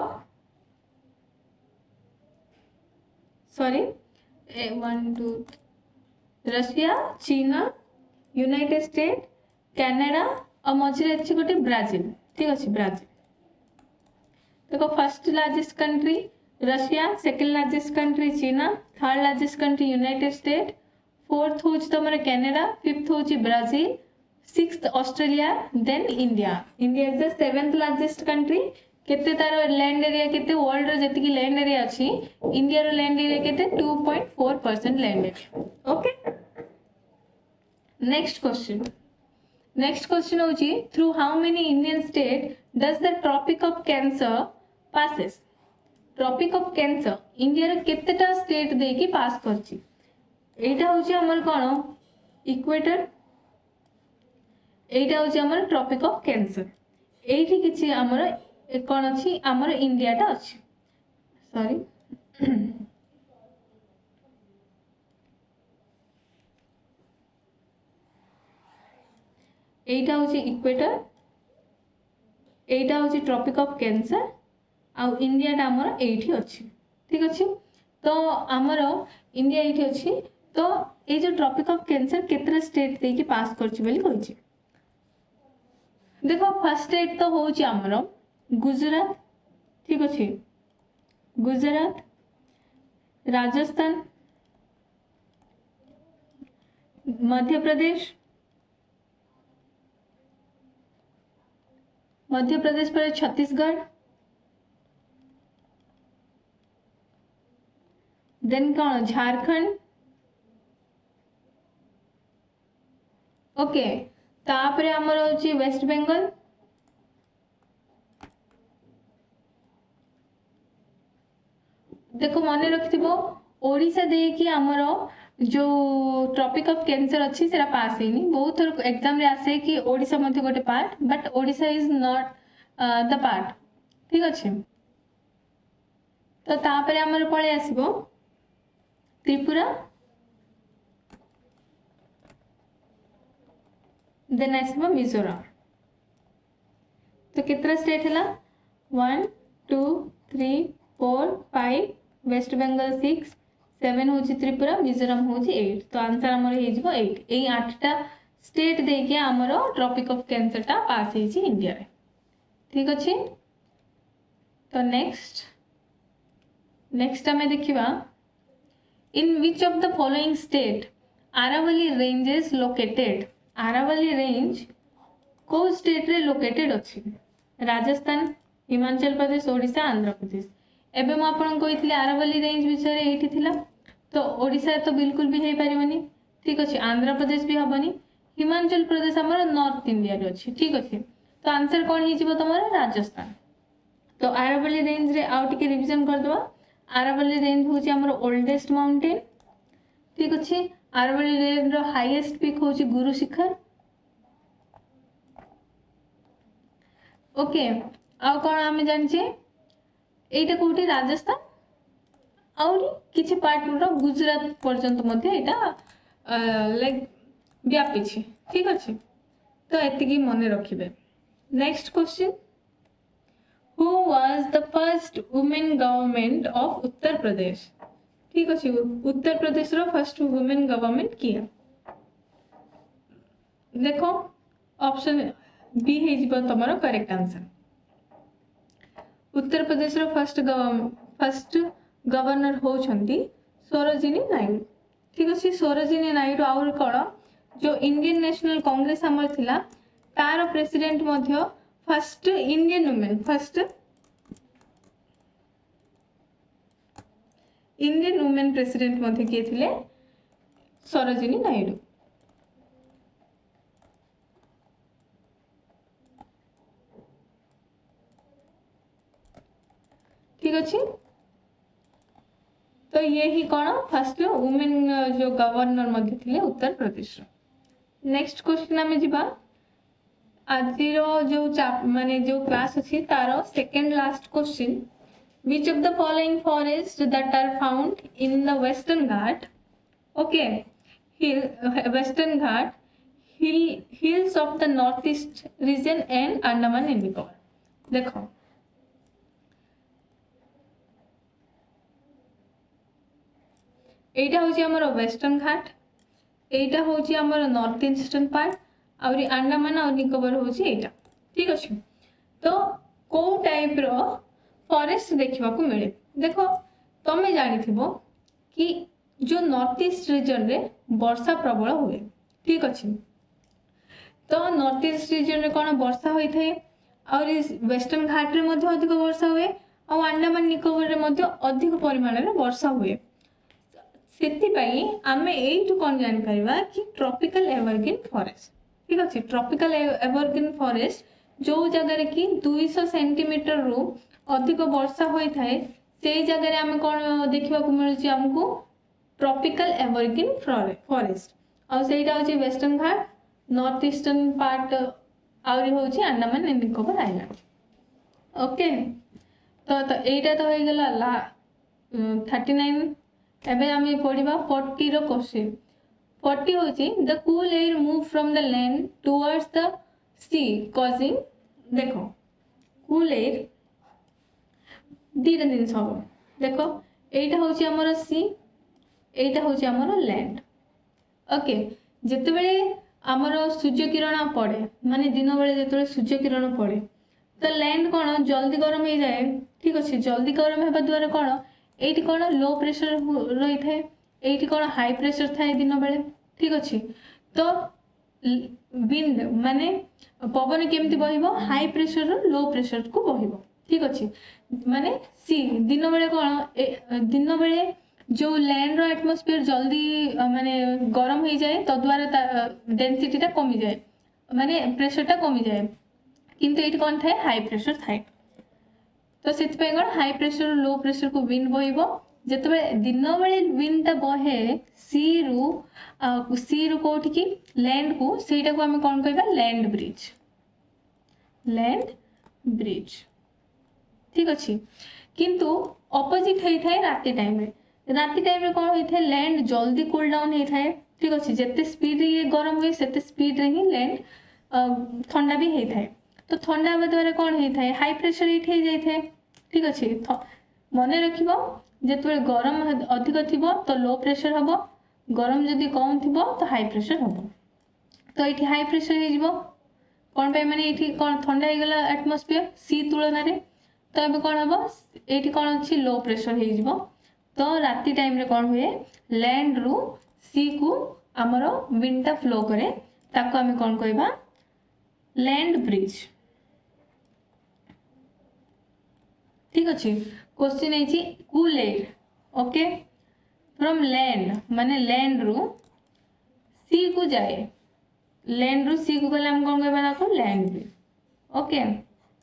sorry 1 2 Russia China united state Canada और मझिरे अछि गोटे ब्राजिल ठीक अछि ब्राजिल। देखो first largest country Russia, second largest country China, third largest country united state, fourth हूँ तुम कैनेडा, फिफ्थ हूँ Brazil, sixth Australia, then India. India is the seventh largest country. केते तार लैंड एरिया केते world रो जति की लैंड एरिया अछि इंडिया रो लैंड एरिया केते 2.4% land area. Okay next question होची through how many Indian state does the tropic of cancer passes. Tropic of cancer India रो केतेटा स्टेट दे की पास करची। एटा होची हमर कोन इक्वेटर, एटा होची हमर ट्रॉपिक ऑफ कैंसर। एठी किछि हमर कोन अछि हमर इंडिया टा अछि सॉरी एटा होची इक्वेटर, एटा होची ट्रॉपिक ऑफ कैंसर आ इंडिया टा हमर एठी अछि। ठीक अछि तो हमर इंडिया एठी अछि। तो ए जो ट्रॉपिक ऑफ कैंसर केतरा स्टेट दे की पास करछि बोली कहछि। देखो फर्स्ट स्टेट तो होची हमर गुजरात। ठीक अछि गुजरात, राजस्थान, मध्य प्रदेश पर छत्तीसगढ़, देन कौन झारखंड। ओके तापरे हमर होची वेस्ट बंगाल, देखो मन रखिथिबो ओडिशा दे कि हमर जो ट्रॉपिक ऑफ कैंसर अच्छी सेरा पास हेनी। बहुत थोर एग्जाम रे आसे कि ओडिशा मध्ये गोटे part but Odisha is not the part. ठीक अछि तो तापरे हमर पळे आसीबो त्रिपुरा, देन आसीबो मिजोरम। तो कितना स्टेट हैला 1 2 3 4 5 वेस्ट बंगाल 6 7 होची त्रिपुरा, मिजोरम होची 8। तो आंसर हमर हे जिवो 8। एई 8टा स्टेट दे के हमर ट्रॉपिक ऑफ कैंसर टा पास हे छि इंडिया रे। ठीक अछि तो नेक्स्ट हमें देखिबा in which of the following state Aravalli range is located. Aravalli range को स्टेट रे लोकेटेड अछि। राजस्थान, हिमाचल प्रदेश, ओडिशा, आंध्र प्रदेश। एबे म आपन कहितले आरावली रेंज विषय रे एठी थिला तो ओडिशा तो बिल्कुल भी हे परिबनी। ठीक अछि आंध्र प्रदेश भी हबनी, हिमाचल प्रदेश हमर नॉर्थ इंडिया रे अछि। ठीक अछि तो आंसर कोन हे जिवो तमर राजस्थान। तो आरावली रेंज रे आउट के रिवीजन कर दवा। आरावली रेंज होची हमर ओल्डेस्ट माउंटेन। ठीक अछि आरावली रेंज रो हाईएस्ट पीक होची गुरु शिखर। ओके आ कोन हमें जानि छे एटा कोठी राजस्थान और किछि पार्ट रो गुजरात पर्यंत मध्ये एटा लाइक व्यापी छे। ठीक अछि तो एतिकी मने रखिबे। Next question who was the first women government of Uttar Pradesh. ठीक अछि उत्तर प्रदेश रो फर्स्ट वुमेन गवर्नमेंट किया। देखो ऑप्शन बी हे जिवो तमरो करेक्ट आंसर। उत्तर प्रदेश रो फर्स्ट गवर्नर होछंती सरोजिनी नायडू। ठीक अछि सरोजिनी नायडू आउर कोन जो इंडियन नेशनल कांग्रेस हमर थिला तार प्रेसिडेंट मध्ये फर्स्ट इंडियन वुमेन प्रेसिडेंट मध्ये के थिले सरोजिनी नायडू। ठीक अछि तो ये ही कोन फर्स्ट वुमेन जो गवर्नर मध्ये थिले उत्तर प्रदेश। नेक्स्ट क्वेश्चन हमें जिबा आजिरो जो माने जो क्लास अछि तारो second last question which of the following forests that are found in the western ghat okay western ghat hills of the northeast region and Andaman and Nicobar। देखो एटा होची हमर वेस्टर्न घाट, एटा होची हमर नॉर्थ ईस्टर्न पार्ट और अंडमान और निकोबार होची एटा। ठीक अछि तो को टाइप रो फॉरेस्ट देखा मिले। देख तमें जानी कि जो नॉर्थ ईस्ट रीजन रे वर्षा प्रबल हुए, ठीक अच्छे। तो नॉर्थ ईस्ट रीजन रे कौन वर्षा होता है और वेस्टर्न घाट रे मध्य अधिक वर्षा हुए और अंडमान निकोबर रे मध्य अधिक परिमाण में वर्षा हुए। से आमे एठू कौन जान परिबा कि ट्रॉपिकल एवरग्रीन फॉरेस्ट, ठीक अच्छे। ट्रॉपिकल एवरग्रीन फॉरेस्ट जो जगह कि 200 सेंटीमीटर रु अधिक वर्षा होता है से जगह आम कौन देखा मिलूँ आमको ट्रॉपिकल एवरग्रीन फॉरेस्ट। और सेटा होची वेस्टर्न घाट, नॉर्थ ईस्टर्न पार्ट आउरी होची Andaman and Nicobar island. Okay तो एटा तो हो गला ला 39। एबे आमे पढ़िबा 40 रो क्वेश्चन। 40 होची the cool air move from the land towards the sea causing. देखो कूल एयर दीटा जिनस हम, देखो एटा होची हमर सी, एटा होची हमर लैंड। ओके जिते बेले आमर सूर्य किरण पड़े माने दिन बेले जिते सूर्य किरण पड़े तो लैंड कौन जल्दी गरम हो जाए, ठीक अच्छे। जल्दी गरम होगा द्वारा कौन ये कौन लो प्रेशर रही थाए, ये कौन हाई प्रेशर थाए दिन बेले, ठीक अच्छे। तो विंड माने पवन केमती बहिबो हाई प्रेशर रो लो प्रेशर को बहिबो, ठीक अच्छे। माने सी दिन बेले कौन दिन बेले जो लैंड रो एटमॉस्फेयर जल्दी माने गरम हो जाए तो द्वारा डेंसिटी कमी जाए माने प्रेशर कमी जाए, किंतु ये कौन थाए हाई प्रेशर थाए। तो से कौन हाई प्रेशर लो प्रेशर को विंड बहिबो जिते दिन बेले विंड बहे सी रु कौटी की लैंड को, सेटा को आम कौन कहबा लैंड ब्रिज, लैंड ब्रिज, ठीक अच्छे। किंतु ऑपोजिट होता है राति टाइम रे। राति टाइम रे कौन होता है लैंड जल्दी कूल डाउन होता है, ठीक अच्छे। जिते स्पीड ये गरम हुए से स्पीड रे ही लैंड ठंडा भी होता है। तो ठंडा हवा द्वारा कौन होता है हाई प्रेशर हिट हो जाए, ठीक अच्छे। मन रख जिते गरम अधिक थी तो लो प्रेशर हम, गरम जदि कम थी तो हाई प्रेशर हम। तो ये हाई प्रेशर हो कौन पे माने ये कौन ठंडा हो गला एटमॉस्फेयर सी तुलन में। तो ये कौन हम ये कौन अच्छी लो प्रेशर हो। तो राति टाइम रे कौन हुए लैंड रु सी को आमर विंडटा फ्लो करे ताको आमे कौन कहबा लैंड ब्रिज, ठीक अच्छे। क्वेश्चन है cool air, okay, from land माने लैंड रु सी को जाए, लैंड रु सी को गले हम कौन कहबा लैंड ब्रिज, ओके।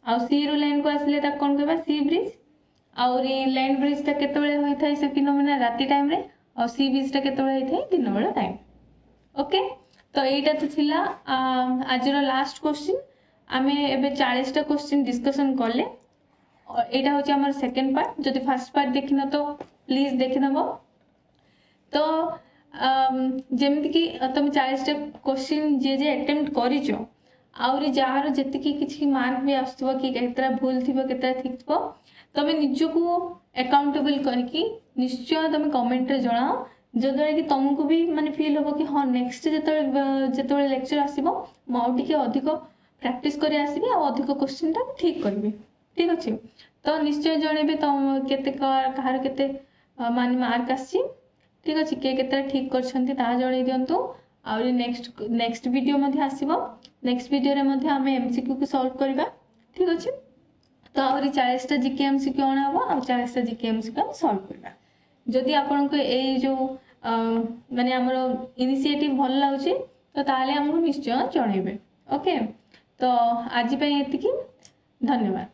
आ सी रु लैंड को आसले ताको कौन कहबा सी ब्रिज। और लैंड ब्रिजटा केतबेले होइथाय से फिनोमेना राति टाइम रे और सी ब्रिजटा केतबेले होइथाय दिन बेला टाइम, ओके। तो एटा तो थिला आज रो लास्ट क्वेश्चन। आमे एबे 40टा क्वेश्चन डिस्कशन करले और एटा होची हमर सेकंड पार्ट। जदि फर्स्ट पार्ट देखिन तो प्लीज देखि नबो। तो जेमति कि तुम 40टा क्वेश्चन जे जे अटेम्प्ट करिचो आउरी जार जेतिकी किछि मार्क भी आसथबो कि केतरा भूल थिबो केतरा ठीक थिबो तमे निजको अकाउंटेबल करके निश्चय तुम कमेंट रे जणाओ, जद्वारा कि तुमको भी माने फील हो कि हाँ नेक्स्ट जिते लेक्चर आसो मुझे अधिक प्रैक्टिस कर आसबि आ अधिक क्वेश्चन टा ठीक करी, ठीक अच्छे। तो निश्चय जनइबे तुम केते कहार केते माने मार्क आसी, ठीक अच्छे। किए केते ठीक करछंती ता जणै दियंतु। आ नेक्स्ट वीडियो मध्ये आसीबो, नेक्स्ट वीडियो रे मध्ये हमें एमसीक्यू को सॉल्व करबा, ठीक अच्छे। तो आहरी 40टा जीके एमसीक्यू अणा हबो आ 40टा जीके एमसीक्यू हम सॉल्व करबा। जदि आपनको ए जो माने हमरो इनिशिएटिव भल लागुची तो ताले हमको निश्चय जणैबे, ओके। तो आज पे एतिकी, धन्यवाद।